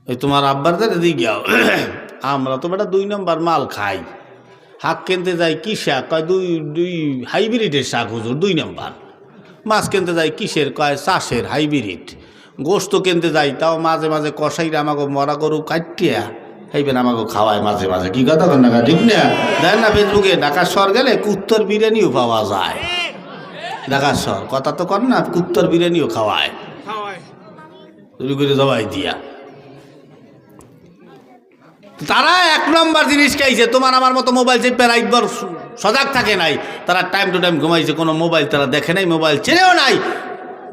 এই তোমার আব্বার দাঁড়ে দিয়ে গিয়াও, আমরা তো বেটা 2 নম্বর মাল খাই। শাক কিনতে যাই, কি শাক? কয় দুই হাইব্রিডের শাক হুজুর, 2 নম্বর। মাছ কিনতে যাই, কিসের? কয় চাষের হাইব্রিড। গোস্ত কিনতে যাই, তাও মাঝে মাঝে কষাইরা আমাকে মরা গরু কাটিয়া এইবেন আমাকে খাওয়ায় মাঝে মাঝে। কি কথা বল না, ঠিক না? দেন না ফেসবুকে, ঢাকা শহর গেলে কুত্তর বিরিয়ানিও পাওয়া যায়। ঢাকা শহর কথা তো কর না, কুত্তর বিরিয়ানিও খাওয়ায়, চুরি করে জবাই দিয়া। তারা 1 নম্বর জিনিস খাইছে, তোমার আমার মতো মোবাইল চেপে রাইতবার সজাগ থাকে নাই। তারা টাইম টু টাইম ঘুমাইছে, কোনো মোবাইল তারা দেখে নাই, মোবাইল চেনেও নাই।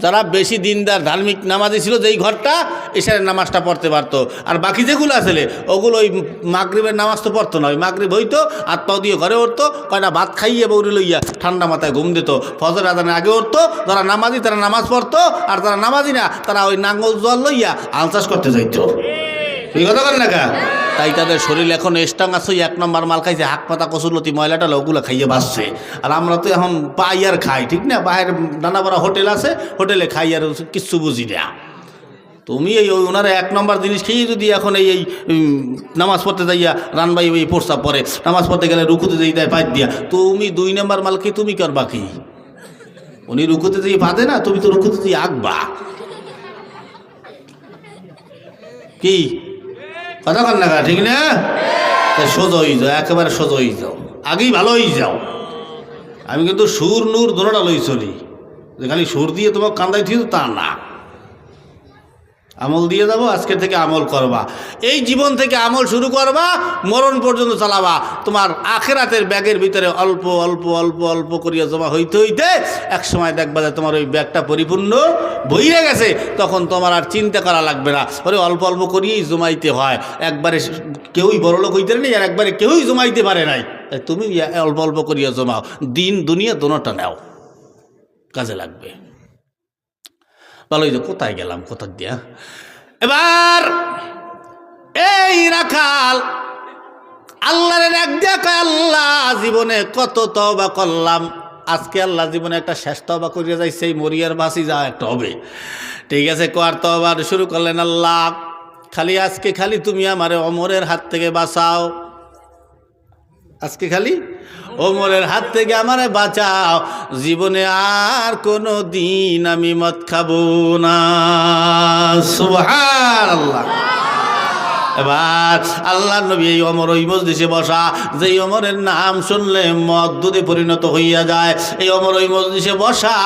যারা বেশি দিনদার ধার্মিক নামাজি ছিল, যেই ঘরটা এশারের নামাজটা পড়তে পারতো, আর বাকি যেগুলো আসলে ওগুলো ওই মাগরিবের নামাজ তো পড়তো না। ওই মাগরিব হইতো, হাত পাও দিয়ে ঘরে উঠতো, কয়টা ভাত খাইয়ে বৌরি লইয়া ঠান্ডা মাথায় ঘুম দিত, ফজর আজানের আগে উঠতো। যারা নামাজি তারা নামাজ পড়তো, আর যারা নামাজি না তারা ওই নাঙ্গল জল লইয়া আল চাষ করতে যাইতো। এই কথা বল না, কা তাই তাদের শরীর এখন স্ট্রং আছে। 1 নম্বর মাল খাইছে, হাক পাতা কচুরলতি ময়লাটা ওগুলো খাইয়ে বাঁচছে। আর আমরা তো এখন পাই আর খাই, ঠিক না? বাইরে নানা বড় হোটেল আছে, হোটেলে খাই আর কিচ্ছু বুঝি না। তুমি এই ওনারা 1 নম্বর জিনিস খেয়ে যদি এখন এই নামাজ পড়তে যাইয়া রানবাই ওই প্রস্তাব পরে, নামাজ পড়তে গেলে রুকুতে যেই দেয় পাইত দিয়া, তুমি 2 নম্বর মাল খেয়ে তুমি করবা কি? উনি রুকুতে যেয়ে বাঁধে না, তুমি তো রুকুতে দিয়ে আঁকবা। কি কথা কর না, ঠিক না? সোজা হয়ে যাও, একেবারে সোজা হয়ে যাও, আগেই ভালো হয়ে যাও। আমি কিন্তু সুর নূর দোনোটা লই চলি, যে খালি সুর দিয়ে তোমাকে কান্দাই থিয়ে তা না। আমল দিয়ে যাবো, আজকে থেকে আমল করবা, এই জীবন থেকে আমল শুরু করবা, মরণ পর্যন্ত চালাবা। তোমার আখেরাতের ব্যাগের ভিতরে অল্প অল্প অল্প অল্প করিয়া জমা হইতে হইতে এক সময় দেখবা যে তোমার ওই ব্যাগটা পরিপূর্ণ বইরে গেছে, তখন তোমার আর চিন্তা করা লাগবে না, ওরে অল্প অল্প করিয়েই জমাইতে হয়, একবারে কেউই বড়লোক হইতে নেই আর একবারে কেউই জমাইতে পারে নাই, তুমি অল্প অল্প করিয়া জমাও, দিন দুনিয়া দোনোটা নাও, কাজে লাগবে। ভালো, যে কোথায় গেলাম, কোথা দিয়া এবার এই রাখাল আল্লাহরে ডাক দিয়া কয়, আল্লাহ জীবনে কত তওবা করলাম, আজকে আল্লাহ জীবনে একটা শেষ তওবা করিয়া যাইছে, এই মরিয়ার বাসি যা একটা হবে, ঠিক আছে, কোয়ার তওবা শুরু করলেন, আল্লাহ খালি আজকে খালি তুমি আমারে ওমরের হাত থেকে বাঁচাও, আজকে খালি ওমরের হাত থেকে আমারে বাঁচাও, জীবনে আর কোনো দিন আমি মদ খাবো না। সুবহানাল্লাহ। এবার আল্লাহ নবী এই ওমর ওই মজলিসে বসা, যেই ওমরের নাম শুনলে মদ দুধে পরিণত হইয়া যায়, এই ওমর ওই মজলিসে বসা,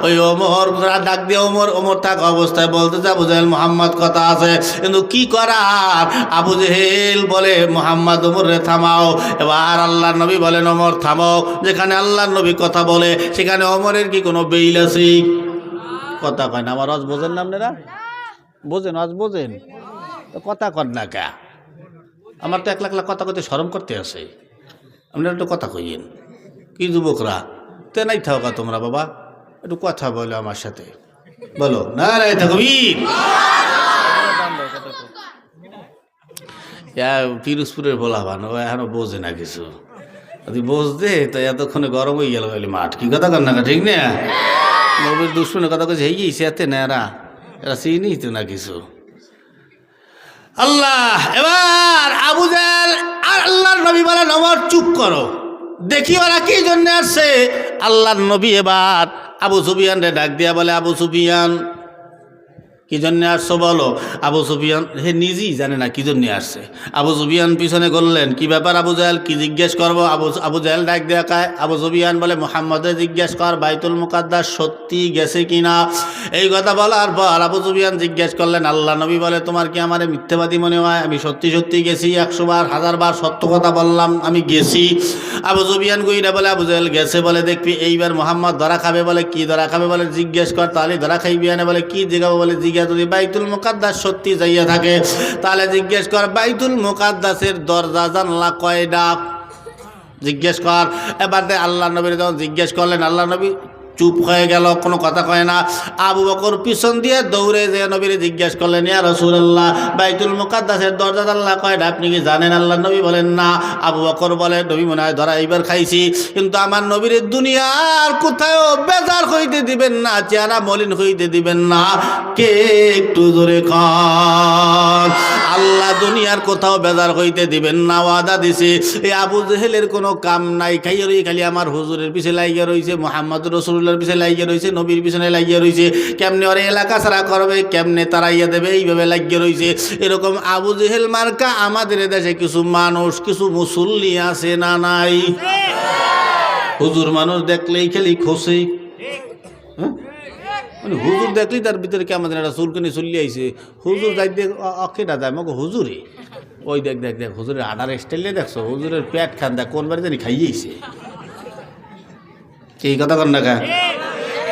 ওই ওমর ডাক দিয়ে ওমর থাকা অবস্থায় বলতেছে, আবু জেহেল মুহাম্মদ কথা আছে, কিন্তু কি করার, আবু জেহেল বলে মুহাম্মদ ওমরে থামাও। এবার আল্লাহ নবী বলেন, ওমর থামাও, যেখানে আল্লাহ নবী কথা বলে সেখানে ওমরের কি কোনো বেইল আছে? কথা কয় না, আমার আজ বোঝেন না আপনারা? বোঝেন, আজ বোঝেন তো কথা কর না কে? আমার তো এক লাখ লাখ কথা কইতে শরম করতে আছে, আপনারা একটু কথা কইয়েন। কি যুবকরা তে নাই থাকা তোমরা, বাবা একটু কথা বলো আমার সাথে, বলো না রে তাকবীর। পিরোজপুরের বলাবান ও এখনো বোঝে না কিছু, যদি বোঝতে তো এতক্ষণে গরম হয়ে গেল মাঠ। কি কথা কর না, ঠিক না? নবীর দুশ্মনের কথা কইছে, হেগিয়েছে এতে না, এরা চিনি তো না কিছু। আল্লাহ, এবার আবু জেহেল আর আল্লাহর নবী বলেন, ওমর চুপ করো, দেখি ওরা কি জন্য আসছে। আল্লাহর নবী এবার আবু সুফিয়ান রে ডাক দিয়া বলে, আবু সুফিয়ান কি জন্য আসছো বলো। আবু সুফিয়ান হে নিজেই জানে না কি জন্য আসছে। আবু সুফিয়ান পিছনে করলেন, কি ব্যাপার আবু জেহেল, কি জিজ্ঞেস করবো? আবু জেহেল ডাক দেয়া কায়, আবু সুফিয়ান বলে, মুহাম্মদে জিজ্ঞেস কর বাইতুল মুকাদ্দাস সত্যি গেছে কিনা। এই কথা বলার পর আবু সুফিয়ান জিজ্ঞেস করলেন, আল্লাহ নবী বলে, তোমার কি আমারে মিথ্যাবাদী মনে হয়? আমি সত্যি সত্যি গেছি, 100 বার 1000 বার সত্য কথা বললাম, আমি গেছি। আবু সুফিয়ান কইরা বলে, আবু জেহেল গেছে বলে দেখবি, এইবার মুহাম্মদ ধরা খাবে বলে, কি ধরা খাবে বলে জিজ্ঞেস কর, তাহলে ধরা খাইবি না বলে, কি জিজ্ঞাবো বলে, যদি বাইতুল মুকাদ্দাস সত্যি যাইয়া থাকে তাহলে জিজ্ঞেস কর বাইতুল মুকাদ্দাসের দরজা জানলা কয়টা, জিজ্ঞেস কর। এবার আল্লাহ নবীর যখন জিজ্ঞেস করলেন, আল্লাহ নবী চুপ হয়ে গেল, কোনো কথা কয় না। আবু বকর পিছন দিয়ে দৌড়ে যে নবীরে জিজ্ঞেস করলেন, ইয়া রাসূলুল্লাহ বাইতুল মুকাদ্দাসের দরজা জানলা কয়টা, আপনি কি জানেন? আল্লাহ নবী বলেন না। আবু বকর বলে, নবী মনে হয় ধরা এইবার খাইছি, কিন্তু আমার নবীর দুনিয়ার কোথাও বেজার হইতে দিবেন না, চেহারা মলিন হইতে দিবেন না। কে একটু জোরে কর। আল্লাহ দুনিয়ার কোথাও বেজার হইতে দিবেন না, ওয়াদা দিছে। এই আবু জেহেলের কোনো কাম নাই, খালি আমার হুজুরের পিছে লাগিয়ে রয়েছে, মুহাম্মদ রাসূলুল্লাহর পিছে লাগিয়ে রয়েছে, নবীর পিছনে লাগিয়ে রয়েছে, কেমনে ওরা এলাকা ছাড়া করবে, কেমনে তারাইয়া দেবে, এইভাবে লাগিয়ে রয়েছে। এরকম আবু জেহেল মার্কা আমাদের দেশে কিছু মানুষ, কিছু মুসল্লি আছে না নাই? হুজুর মানুষ দেখলেই খালি খোসে, মানে হুজুর দেখলেই তার ভিতরে কে আমাদের একটা চুলকানি চলি আইছে। হুজুর যাই দেখ অকেটা যায় আমাকে হুজুরে, ওই দেখ দেখ দেখ হুজুরের আডার স্টাইলে দেখছো, হুজুরের পেট খান দেখ কোন বাড়ি জানি খাইয়েছে। এই কথা কর না,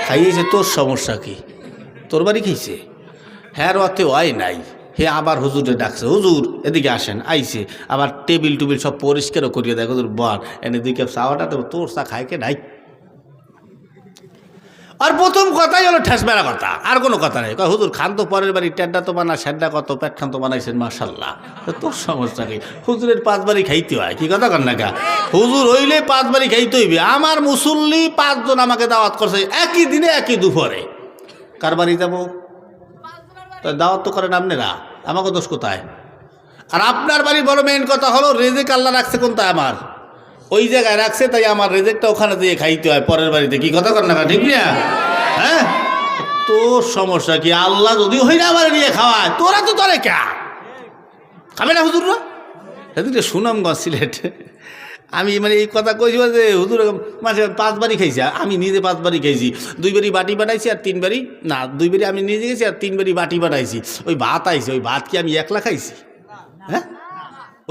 খাইয়েছে, তোর সমস্যা কি? তোর বাড়ি খেয়েছে, হ্যাঁ অর্থে হয় নাই, হে আবার হুজুরে ডাকছে, হুজুর এদিকে আসেন, আইছে, আবার টেবিল টুবিল সব পরিষ্কারও করিয়ে দেখ, হুজুর বল এনে দুই কাপ চাওয়াটা দেবো, তোর চা খায় কে নাই। আর প্রথম কথাই হলো ঠেস মেরা কথা, আর কোনো কথা নেই। হুজুর খান তো পরের বাড়ি, টেড্ডা তো বানা, সেড্ডা কত, পেট খান তো বানাইছেন মাশাল্লাহ, তোর সমস্যা কি? হুজুরের 5 বাড়ি খাইতে হয়, কি কথা কর না কা? হুজুর হইলে 5 বাড়ি খাইতে হইবে। আমার মুসল্লি 5 জন আমাকে দাওয়াত করছে একই দিনে একই দুপুরে, কার বাড়ি যাবো? দাওয়াত তো করেন আপনারা, আমাকে দোষ কোথায়? আর আপনার বাড়ির বড় মেইন কথা হলো রেজেক আল্লাহ রাখছে কোনটায়? আমার ওই জায়গায় রাখছে, তাই আমার রেজেকটা ওখানে দিয়ে খাইতে হয় পরের বাড়িতে, কি কথা কর না, ঠিক না? হ্যাঁ, তোর সমস্যা কি? আল্লাহ যদি হইলে আমার নিয়ে খাওয়ায়, তোরা তো তোরে কে খাবে না হুজুররা? সেদিকে সুনামগঞ্জ সিলেট আমি মানে এই কথা কইছি যে হুজুর মাসে 5 বারই খাইছি, আমি নিজে 5 বারই খাইছি, 2 বারই বাটি বানাইছি আর 3 বারই না, 2 বারই আমি নিজে গেছি আর 3 বারই বাটি বানাইছি। ওই ভাত আইছে, ওই ভাত কি আমি একলা খাইছি? হ্যাঁ,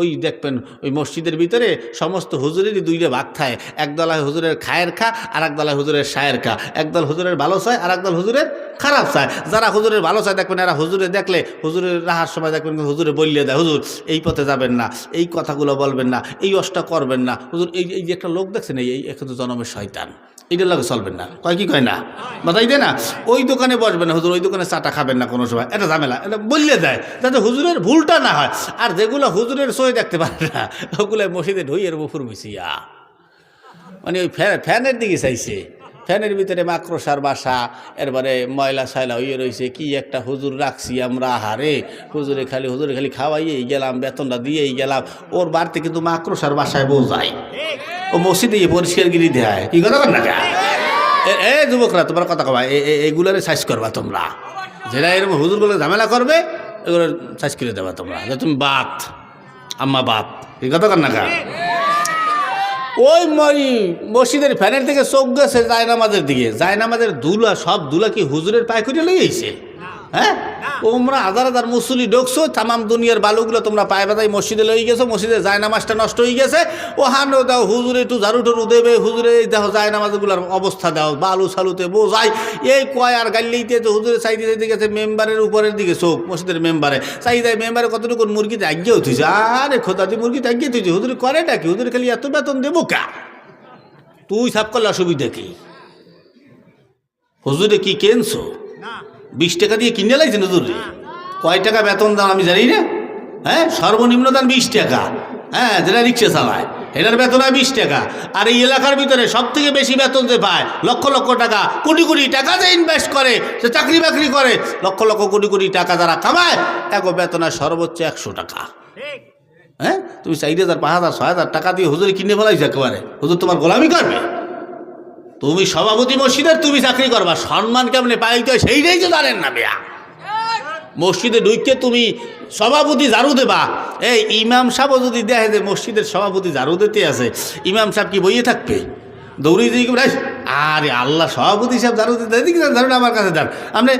ওই দেখবেন ওই মসজিদের ভিতরে সমস্ত হুজুরেরই 2টা ভাগ খায়, একদল হয় হুজুরের খায়ের খা আর একদল হয় হুজুরের সায়ের খা, একদল হুজুরের ভালো চায় আর একদল হুজুরের খারাপ চায়। যারা হুজুরের ভালো চায় দেখবেন এরা হুজুরে দেখলে হুজুরের রাহার সময় দেখবেন হুজুরে বললে দেয়, হুজুর এই পথে যাবেন না, এই কথাগুলো বলবেন না, এই অষ্টা করবেন না হুজুর, এই এই যে একটা লোক দেখছেন এই এখন তো জনমের শয়তান, এইটার লাগে চলবেন না, কয় কি কয় না বাতাই দেয় না, ওই দোকানে বসবেন না হুজুর, ওই দোকানে চাটা খাবেন না কোনো সময়, এটা ঝামেলা, এটা বললে দেয় যাতে হুজুরের ভুলটা না হয়। আর যেগুলো হুজুরের সই দেখতে পারে না ওগুলো মসজিদে ঢুইয়ের মুফুর মিশিয়া মানে ওই ফ্যানের দিকে চাইছে, ফ্যানের ভিতরে মাকড়সার বাসা, এরপরে ময়লা সায়লা হইয়ে রয়েছে, কি একটা হুজুর রাখছি আমরা, হারে হুজুরে খালি খাওয়াইয়েই গেলাম, বেতনটা দিয়েই গেলাম, ওর বাড়িতে কিন্তু মাকড়সার বাসায় বউ যায়, ও মসজিদে পরিষ্কার গিরি দেয়, কি কথা বল না এ যুবকরা তোমার কথা কবা, এগুলারে সাইজ করবা তোমরা, যেটা এরকম হুজুরগুলো ঝামেলা করবে এগুলো সাইজ করে দেবা তোমরা, যে তুমি বাত আম্মা বাত, এই কথা কর না কা। ওই মসজিদের ফ্যানের থেকে চোখ গেছে জায়নামাজের দিকে, জায়নামাজের দুলা, সব দুলা কি হুজুরের পায়ে করে লইয়েছে? হ্যাঁ, তোমরা হাজার হাজার মুসল্লি ঢুকছো, তামাম দুনিয়ার বালুগুলো তোমরা পায়ে বাদাই মসজিদে লই গেছো, মসজিদে জায়নামাজটা নষ্ট হয়ে গেছে, ও হানো দাও হুজুরে একটু ঝাড়ু টাড়ু দেবে, হুজুরে দেখো জায়নামাজগুলোর অবস্থা দাও, বালু সালুতে বোঝাই, এই কয় আর গাল্লিতে তো হুজুরে চাইতে চাইতে গেছে মেম্বারের উপরের দিকে চোখ, মসজিদের মেম্বারে চাই যায়, মেম্বারে কতটুকু মুরগিতে আগিয়ে উঠেছে, আরে খোদাদি মুরগিতে আগিয়ে তুইছে, হুজুরে করে নাকি, হুজুরে খালি এত বেতন দেবো কা, তুই সাপ করলে অসুবিধা কি, হুজুরে কি কেনছো 20 টাকা দিয়ে কিনে লাইছেন হুজুরে, কয় টাকা বেতন দাম আমি জানি না, হ্যাঁ সর্বনিম্ন দাম 20 টাকা, হ্যাঁ যেটা রিক্সা চালায় এটার বেতন হয় 20 টাকা, আর এই এলাকার ভিতরে সব থেকে বেশি বেতন যে পায়, লক্ষ লক্ষ টাকা কোটি কোটি টাকা যে ইনভেস্ট করে, সে চাকরি বাকরি করে, লক্ষ লক্ষ কোটি কোটি টাকা যারা কামায়, এক বেতন হয় সর্বোচ্চ 100 টাকা। হ্যাঁ, তুমি 4,000 5,000 6,000 টাকা দিয়ে হুজুরে কিনে ফেলাইছো একেবারে, হুজুর তোমার গোলামি করবে, তুমি সভাপতি মসজিদের তুমি চাকরি করবা, সম্মান কেমনে পাইতে হয় সেইটাই তো জানেন না বেয়া, মসজিদে ঢুকে তুমি সভাপতি ঝাড়ু দেবা, এই ইমাম সাহেব যদি দেখে যে মসজিদের সভাপতি ঝাড়ু দিতে আছে, ইমাম সাহেব কি বইয়ে থাকবে, দৌড়ে দিয়ে আরে আল্লাহ সভাপতি সাহেব ঝাড়ু দিতে, ঝাড়ুটা আমার কাছে দেন, আপনি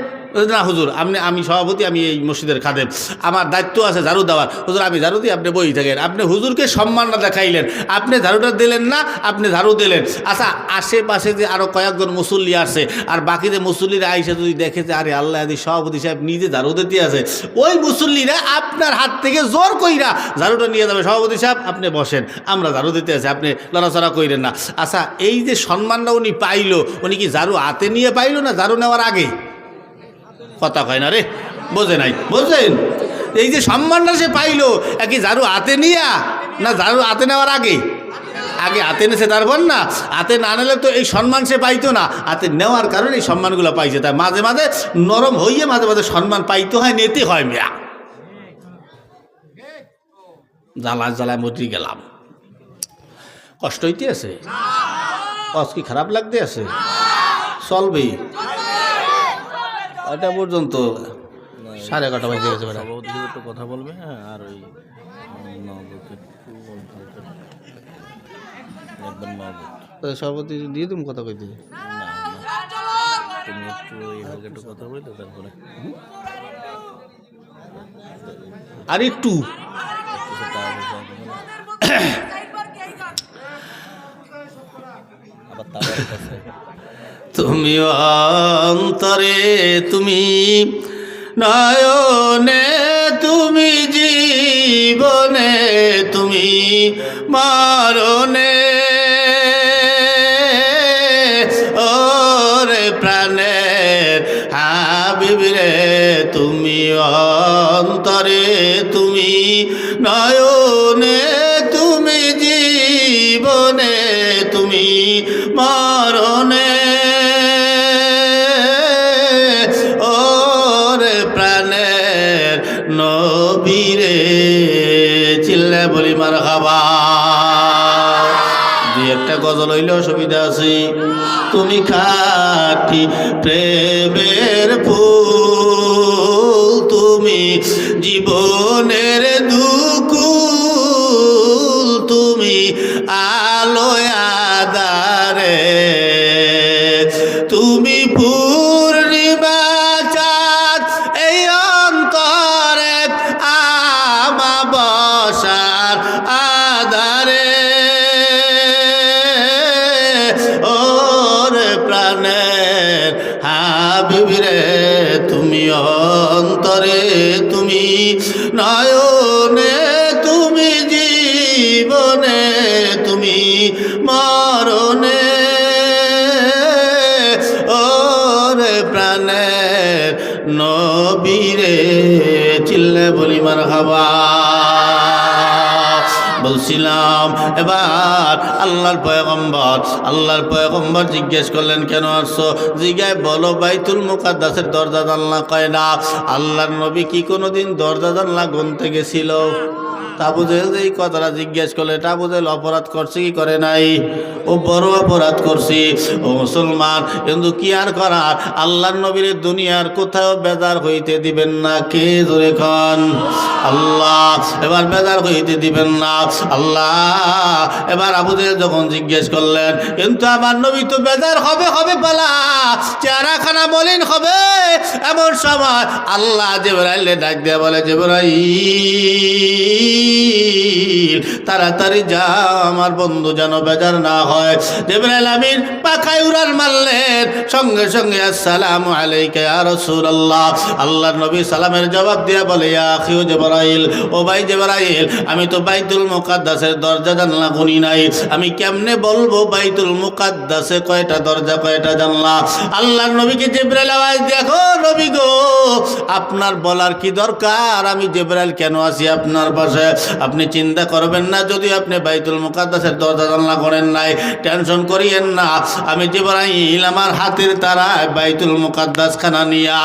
না হুজুর আমি সভাপতি, আমি এই মসজিদের খাদেম, আমার দায়িত্ব আছে ঝাড়ু দেওয়ার, হুজুর আমি ঝাড়ু দিই, আপনি বই থাকেন, আপনি হুজুরকে সম্মানটা দেখাইলেন, আপনি ঝাড়ুটা দিলেন না, আপনি ঝাড়ু দিলেন, আচ্ছা আশেপাশে যে আরও কয়েকজন মুসল্লি আসছে, আর বাকি যে মুসল্লিরা আইসে যদি দেখে যে আরে আল্লাহ আদি সভাপতি সাহেব নিজে ঝাড়ু দিতে আছে, ওই মুসল্লিরা আপনার হাত থেকে জোর কইরা ঝাড়ুটা নিয়ে যাবে, সভাপতি সাহেব আপনি বসেন, আমরা ঝাড়ু দিতে আছে, আপনি লড়াচড়া কইরেন না। আচ্ছা এই যে সম্মানটা উনি পাইলো, উনি কি ঝাড়ু হাতে নিয়ে পাইলো না ঝাড়ু নেওয়ার আগে? কথা কয় না রে, বোঝে নাই, বোঝেন এই যে সম্মানটা সে পাইলো একই ঝাড়ু হাতে নিয়া না ঝাড়ু হাতে নেওয়ার আগে? আগে হাতে নেছে, তারপর না হাতে না নিলে তো এই সম্মান সে পাইতো না, হাতে নেওয়ার কারণে এই সম্মানগুলো পাইছে, তাই মাঝে মাঝে নরম হইয়ে মাঝে মাঝে সম্মান পাইতে হয়, নিতে হয়। মেয়া জ্বালায় জ্বালায় মরি গেলাম, কষ্ট হইতে আছে, কষ্ট কি খারাপ লাগতে আছে, চলবে এটা পর্যন্ত 11:30 বাজে গেছে, একটু কথা বলবে। হ্যাঁ, আর ওই সভাপতি দিয়ে তুমি কথা কইতে, তুমি একটু কথা বলতে, তারপরে আর একটু তুমি অন্তরে, তুমি নয়নে, তুমি জীবনে, তুমি মরণে, ওরে প্রাণের হাবিব রে, তুমি অন্তরে, তুমি নয়নে, তুমি জীবনে, তুমি মরণে, ওরে প্রাণের নবী রে, চিল্লা বলি মারহাবা। দুই একটা গজল হইলে অসুবিধা আছে। তুমি খাঁটি প্রেমের ফুল, তুমি জীবনের দুকুল, তুমি নয়নে তুমি জীবনে তুমি মরণে ওরে প্রাণের নবীরে চিল্লে বলি মারহাবা। বলছিলাম এবার আল্লাহর পয়গম্বর জিজ্ঞেস করলেন কেন আসছো? জিজ্ঞায় বলো বাইতুল মুকাদ্দাসের দরজা জানলা কয় না। আল্লাহর নবী কি কোনোদিন দরজা জানলা গুনতে গেছিল? আবু জেহেল এই কথাটা জিজ্ঞেস করলে আবু জেহেল অপরাধ করছে কি করে নাই? ও বড় অপরাধ করছি ও মুসলমান, কিন্তু কি আর করার, আল্লাহর নবীর দুনিয়ার কোথাও বেজার হইতে দিবেন না। কে জোরে খান? আল্লাহ। এবার বেজার হইতে দিবেন না আল্লাহ। এবার আবু জেহেল যখন জিজ্ঞেস করলেন, কিন্তু আমার নবী তো বেজার হবে বলা, চেহারাখানা মলিন হবে, এমন সময় আল্লাহ জিবরাইলে ডাক দিয়ে বলে, জিবরাইল তাড়াতাড়ি যাও, আমার বন্ধু যেন বেজার না হয়। জিবরাইল আমিন পাখায় উড়াল মারলেন, সঙ্গে সঙ্গে আসসালামু আলাইকা ইয়া রাসূলুল্লাহ। আল্লাহর নবী সালামের জবাব দিয়া বলে, ইয়া আখি জিবরাইল, ও ভাই জিবরাইল, আমি তো বাইতুল মুকাদ্দাসের দরজা জানলা গুনি নাই, আমি কেমনে বলবো বাইতুল মুকাদ্দাসে কয়টা দরজা কয়টা জানলা? আল্লাহর নবীকে জিবরাইল আওয়াজ দেখো, নবী গো আপনার বলার কি দরকার? আমি জিবরাইল কেন আছি আপনার পাশে? আপনি চিন্তা করবেন না, যদি আপনি বাইতুল মুকাদ্দাসের দরজা জানলা করেন নাই, টেনশন করিয়েন না। আমি জিবরাইল আমার হাতের তারায় বাইতুল মুকাদ্দাস খানা নিয়া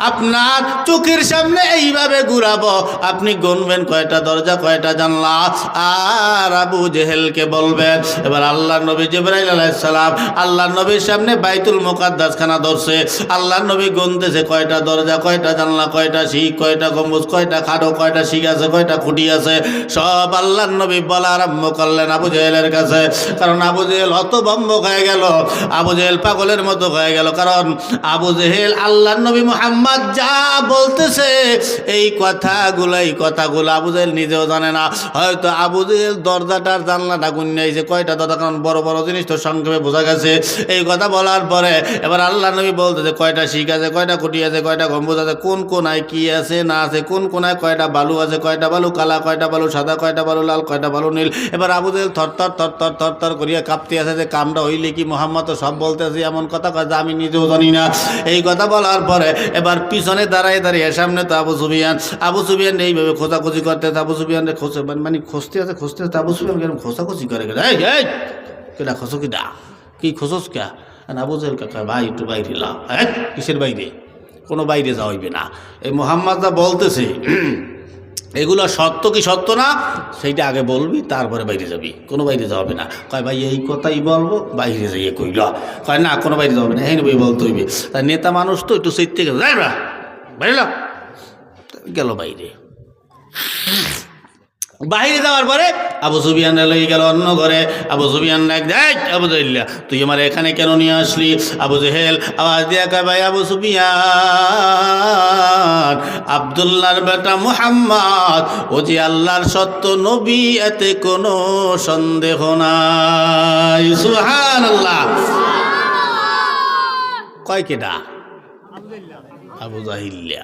আপনার চোখের সামনে এইভাবে ঘুরাবো, আপনি গুনবেন কয়টা দরজা কয়টা জানলা, আর আবু জেহেলকে বলবেন। এবার আল্লাহর নবী জিবরাইল আলাইহিস সালাম আল্লাহর নবীর সামনে বাইতুল মুকাদ্দাস খানা ধরছে। আল্লাহর নবী গুনতেছে কয়টা দরজা কয়টা জানলা, কয়টা শিক, কয়টা গম্বুজ, কয়টা খাড়ো, কয়টা শিক আছে, কয়টা খুঁটি আছে, সব আল্লাহর নবী বলা আরম্ভ করলেন আবু জেহেলের কাছে। কারণ আবু জেহেল হতভম্ব হয়ে গেল, আবু জেহেল পাগলের মতো হয়ে গেল। কারণ আবু জেহেল আল্লাহর নবী মুহাম্মদ যা বলতেছে এই কথাগুলো আবু জেহেল নিজেও জানে না। হয়তো আবু জেহেল দরজাটার জানলাটা গুনিয়েছে কয়টা দরজা, কারণ বড় বড় জিনিস তো সংক্ষেপে বোঝা গেছে। এই কথা বলার পরে এবার আল্লাহর নবী বলতেছে কয়টা শিক আছে, কয়টা খুঁটি আছে, কয়টা গম্বুজ আছে, কোন কোনায় কি আছে না আছে, কোন কোনায় কয়টা বালু আছে, কয়টা বালু কালা, কয়টা বালু সাদা, কয়টা বালু লাল, কয়টা বালু নীল। এবার আবু জেহেল থরথর করিয়া কাঁপতে আছে যে কামটা হইলে কি মুহাম্মদ তো সব বলতেছে এমন কথা কয় আমি নিজেও জানি না। এই কথা বলার পরে এবার পিছনে দাঁড়িয়ে সামনে তো আবু সুফিয়ান এইভাবে খোঁজাখুঁজি করতে, আবু সুফিয়ান মানে খুঁজতে আছে আবু সুফিয়ান কেন খোঁজাখুঁজি করে কেটা খোঁজো কিটা কি খোঁজস কে? আবু জেহেল কাকা ভাই একটু বাইরে লা। কিসের বাইরে? কোনো বাইরে যাওয়া হইবে না। এই মুহাম্মদ যা বলতেছে এগুলো সত্য কি সত্য না সেইটা আগে বলবি, তারপরে বাইরে যাবি, কোনো বাইরে যাওয়াবে না। কয় ভাই এই কথাই বলবো, বাইরে যাইয়ে কইল। কয় না কোনো বাইরে যাবে না, হ্যাঁ ভাই বলতে হইবে। তাই নেতা মানুষ তো একটু সেইতে গেল, বাইরে গেল বাইরে যাওয়ার পরে আবু সুফিয়ান লেগে গেল অন্য ঘরে। আবু সুফিয়ান দেখ আবু জেহেল তুই আমার এখানে কেন নিয়ে আসলি? আবু জেহেল আওয়াজ দিয়া কয় ভাই আবু সুফিয়ান, আব্দুল্লাহর বেটা মুহাম্মদ ও যে আল্লাহর সত্য নবী, এতে কোনো সন্দেহ নাই। সুবহানাল্লাহ। কয় কেডা? আবু জাহিল্লা।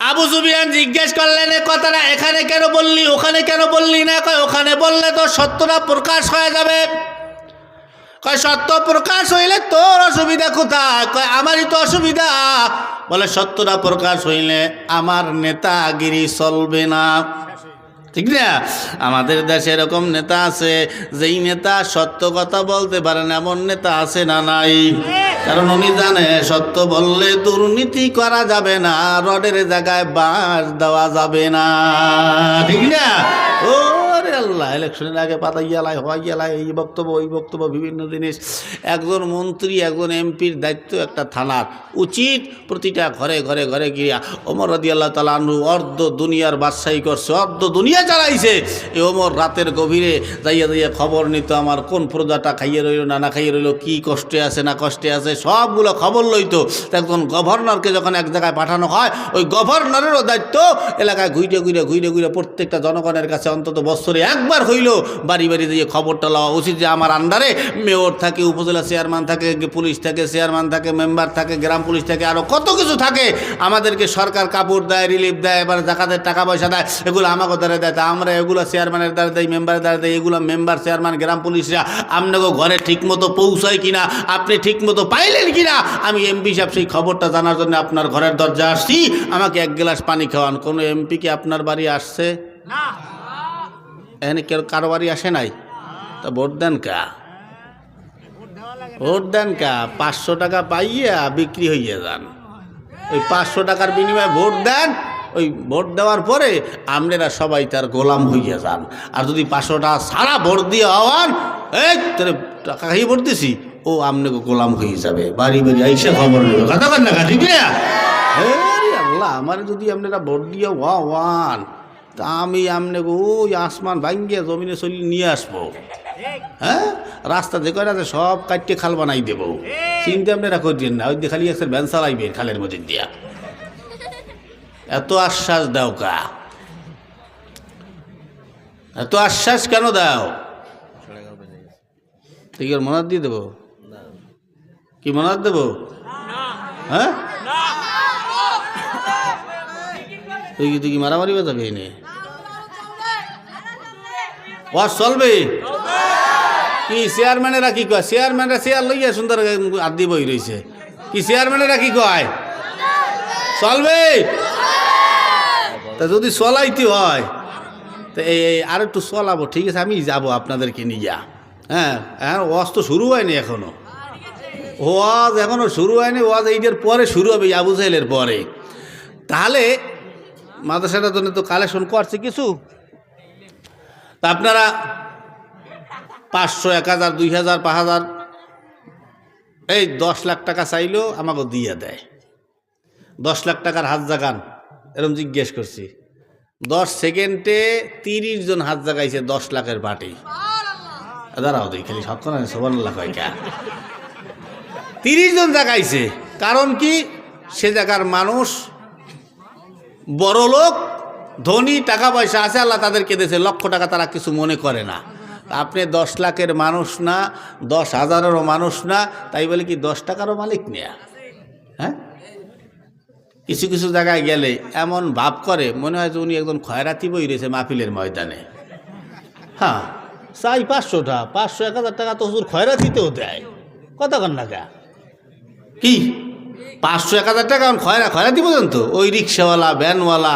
আবু সুফিয়ান জিজ্ঞেস করলেন এ কথাটা এখানে কেন বললি, ওখানে কেন বললি না? কয় ওখানে বললে তো সত্যটা প্রকাশ হয়ে যাবে। কয় সত্য প্রকাশ হইলে তোর অসুবিধা কোথায়? কয় আমারই তো অসুবিধা। বলে সত্যটা প্রকাশ হইলে আমার নেতাগিরি চলবে না, ঠিক না? আমাদের দেশে এরকম নেতা আছে যেই নেতা সত্য কথা বলতে পারেন, এমন নেতা আছে না নাই? কারণ উনি জানে সত্য বললে দুর্নীতি করা যাবে না, রডের জায়গায় বাঁশ দেওয়া যাবে না, ঠিক না? ও আল্লাহ, ইলেকশনের আগে পাতাইয়ালায় হওয়াইয়ালায় এই বক্তব্য ওই বক্তব্য বিভিন্ন জিনিস। একজন মন্ত্রী একজন এমপির দায়িত্ব একটা থানার, উচিত প্রতিটা ঘরে ঘরে ঘরে গিয়া ওমর রাদিয়াল্লাহু তাআলা আনহু অর্ধ দুনিয়ার বাদশাহী করছে, অর্ধ দুনিয়া চালাইছে। এই ওমর রাতের গভীরে যাইয়া খবর নিত, আমার কোন প্রজাটা খাইয়ে রইল না খাইয়ে রইল, কি কষ্টে আছে না কষ্টে আছে, সবগুলো খবর লইতো। একজন গভর্নরকে যখন এক জায়গায় পাঠানো হয়, ওই গভর্নরেরও দায়িত্ব এলাকায় ঘুরে ঘুরে প্রত্যেকটা জনগণের কাছে অন্তত বছরে একবার হইল বাড়ি বাড়ি দিয়ে খবরটা লওয়া উচিত যে আমার আন্ডারে মেয়র থাকে, উপজেলা চেয়ারম্যান থাকে, পুলিশ থাকে, চেয়ারম্যান থাকে, মেম্বার থাকে, গ্রাম পুলিশ থাকে, আরও কত কিছু থাকে। আমাদেরকে সরকার কাপড় দেয়, রিলিফ দেয়, এবার জাকাতের টাকা পয়সা দেয়, এগুলো আমাকে দ্বারা দেয়। তা আমরা এগুলো চেয়ারম্যানের দ্বারা দেয়, মেম্বারের দ্বারা দেয়। এগুলো মেম্বার, চেয়ারম্যান, গ্রাম পুলিশরা আপনাকে ঘরে ঠিকমতো পৌঁছায় কিনা, আপনি ঠিকমতো পাইলেন কিনা, আমি এমপি সাহেব সেই খবরটা জানার জন্য আপনার ঘরের দরজা আসছি। আমাকে এক গ্লাস পানি খাওয়ান। কোনো এমপি কি আপনার বাড়ি আসছে? না। এখানে কেউ কারো বাড়ি আসে নাই? তা ভোট দেন কা? ভোট দেন কা? 500 টাকা পাইয়া বিক্রি হইয়া যান। ওই 500 টাকার বিনিময়ে ভোট দেন। ওই ভোট দেওয়ার পরে আপনারা সবাই তার গোলাম হইয়া যান। আর যদি 500 টাকা সারা ভোট দিয়ে হওয়ান, এই তোর টাকা খাইয়ে ভোট দিছি, ও আপনাকে গোলাম হয়ে যাবে, বাড়ি বাড়ি আইসা খবর নেবে। কথা কন না ঠিক না? আল্লাহ, আমার যদি আপনারা ভোট দিয়ে ওয়ান, তা আমি আপনাকে ওই আসমান ভাঙ্গিয়া জমিনে চলি নিয়ে আসবো। হ্যাঁ, রাস্তা যে কয়টা আছে সব কাটতে খাল বানাই দেবো। চিন্তা আপনারা করছেন না, ওই দিয়ে খালি একটা ভ্যান চালাইবে খালের মধ্যে দিয়া। এত আশ্বাস দাও কা? এত আশ্বাস কেন দাও? ঠিক আছে, মনার দিয়ে দেবো? কি মনার দেবো? হ্যাঁ, তুই কি মারামারি বাজাবে? এনে ওয়াজ চলবে কি? চেয়ারম্যানেরা কি কয়? চেয়ারম্যানরা চেয়ার লইয়া সুন্দর আদি বই রয়েছে। কি চেয়ারম্যানেরা কি কয়? চলবে? তা যদি চলাইতে হয় তো এই আর একটু চলাবো। ঠিক আছে, আমি যাবো আপনাদেরকে নিয়ে। হ্যাঁ হ্যাঁ, ওয়াজ তো শুরু হয়নি এখনো। ওয়াজ এখনো শুরু হয়নি। ওয়াজ এইটার পরে শুরু হবে, আবু জাহেলের পরে। তাহলে মাদ্রাসাটার জন্য তো কালেকশন করছে কিছু। তা আপনারা 500, 1000, 2000, 5000, এই 10 লাখ টাকা চাইলেও আমাকে দিয়ে দেয়। 10 লাখ টাকার হাত জাগান, এরকম জিজ্ঞেস করছি। 10 সেকেন্ডে 30 জন হাত জাগাইছে 10 লাখের বাটি। দাঁড়াও দিই, খালি সব না সোবানুল্লাহ কয় কা? 30 জন জাগাইছে। কারণ কি? সে জায়গার মানুষ বড় লোক, ধনী, টাকা পয়সা আছে, আল্লাহ তাদেরকে দিয়েছে, লক্ষ টাকা তারা কিছু মনে করে না। আপনি 10 লাখের মানুষ না, 10,000-এরও মানুষ না, তাই বলে কি 10 টাকারও মালিক নেয়া? হ্যাঁ, কিছু কিছু জায়গায় গেলে এমন ভাব করে মনে হয় যে উনি একজন খয়রাতি বই রয়েছে মাহফিলের ময়দানে। হ্যাঁ, চাই 500 টাকা, 500, 1000 টাকা তো হুজুর খয়রাতিতেও দেয়। কথা কন না গা? কি 500, 1000 টাকা খয়রাতি পর্যন্ত? ওই রিক্সাওয়ালা, ভ্যানওয়ালা,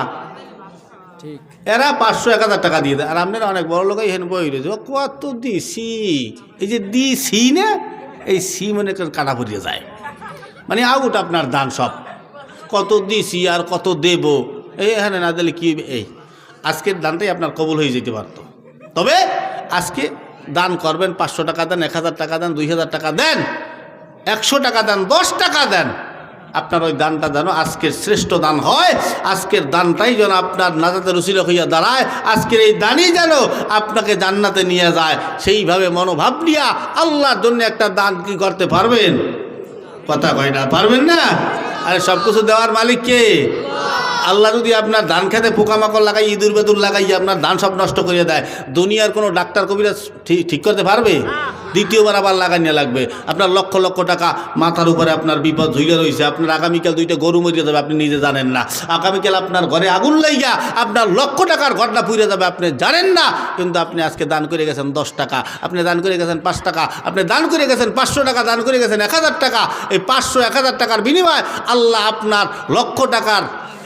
এরা 500, 1000 টাকা দিয়ে দেয়। আর আপনারা অনেক বড় লোক এখানে বই রয়েছে, কত দিছি, এই যে দিছি না, এই সি মনে কাটা পড়িয়ে যায়। মানে আউট আপনার দান সব, কত দিছি আর কত দেব, এই এখানে না দিলে কি? এই আজকের দানটাই আপনার কবুল হয়ে যেতে পারত। তবে আজকে দান করবেন, 500 টাকা দেন, 1000 টাকা দেন, 2000 টাকা দেন, 100 টাকা দেন, 10 টাকা দেন, আপনার ওই দানটা যেন আজকের শ্রেষ্ঠ দান হয়। আজকের দানটাই যেন আপনার নাজাতের উসিলা হইয়া দাঁড়ায়। আজকের এই দানই যেন আপনাকে জান্নাতে নিয়ে যায়। সেইভাবে মনোভাব নিয়া আল্লাহর জন্য একটা দান কি করতে পারবেন? কথা কয় না, পারবেন না? আরে সব কিছু দেওয়ার মালিক কে? আল্লাহ যদি আপনার ধান খেতে পোকামাকড় লাগাই, ইঁদুর বেদুর লাগাই আপনার ধান সব নষ্ট করে দেয়, দুনিয়ার কোনো ডাক্তার কবিরাজ ঠিক করতে পারবে? দ্বিতীয়বার আবার লাগাইয়া লাগবে। আপনার লক্ষ লক্ষ টাকা মাথার উপরে আপনার বিপদ ঝুলে রয়েছে, আপনার আগামীকাল 2টা গরু মরিয়ে যাবে, আপনি নিজে জানেন না। আগামীকাল আপনার ঘরে আগুন লাইগা আপনার লক্ষ টাকার ঘটনা পুড়ে যাবে, আপনি জানেন না। কিন্তু আপনি আজকে দান করে গেছেন 10 টাকা, আপনি দান করে গেছেন 5 টাকা, আপনি দান করে গেছেন 500 টাকা, দান করে গেছেন 1000 টাকা। এই 500, 1000 টাকার বিনিময়ে আল্লাহ আপনার লক্ষ টাকার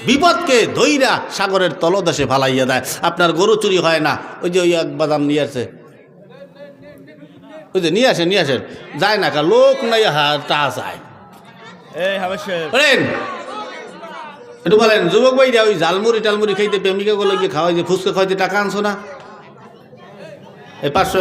বিপদকে ধৈরা সাগরের তলদেশে ফালাইয়া দেয়। আপনার গরু চুরি হয় না। ওই যে ওই এক বাদাম নিয়ে আসে, ওই যে নিয়ে আসেন যায় না, লোক নাই, টা চায়। একটু বলেন যুবক ভাইরা, ওই ঝালমুড়ি টালমুড়ি খাইতে, প্রেমিকা গুলো গিয়ে খাওয়াই, যে ফুচকা খাওয়াইতে টাকা আনছো না? এই 500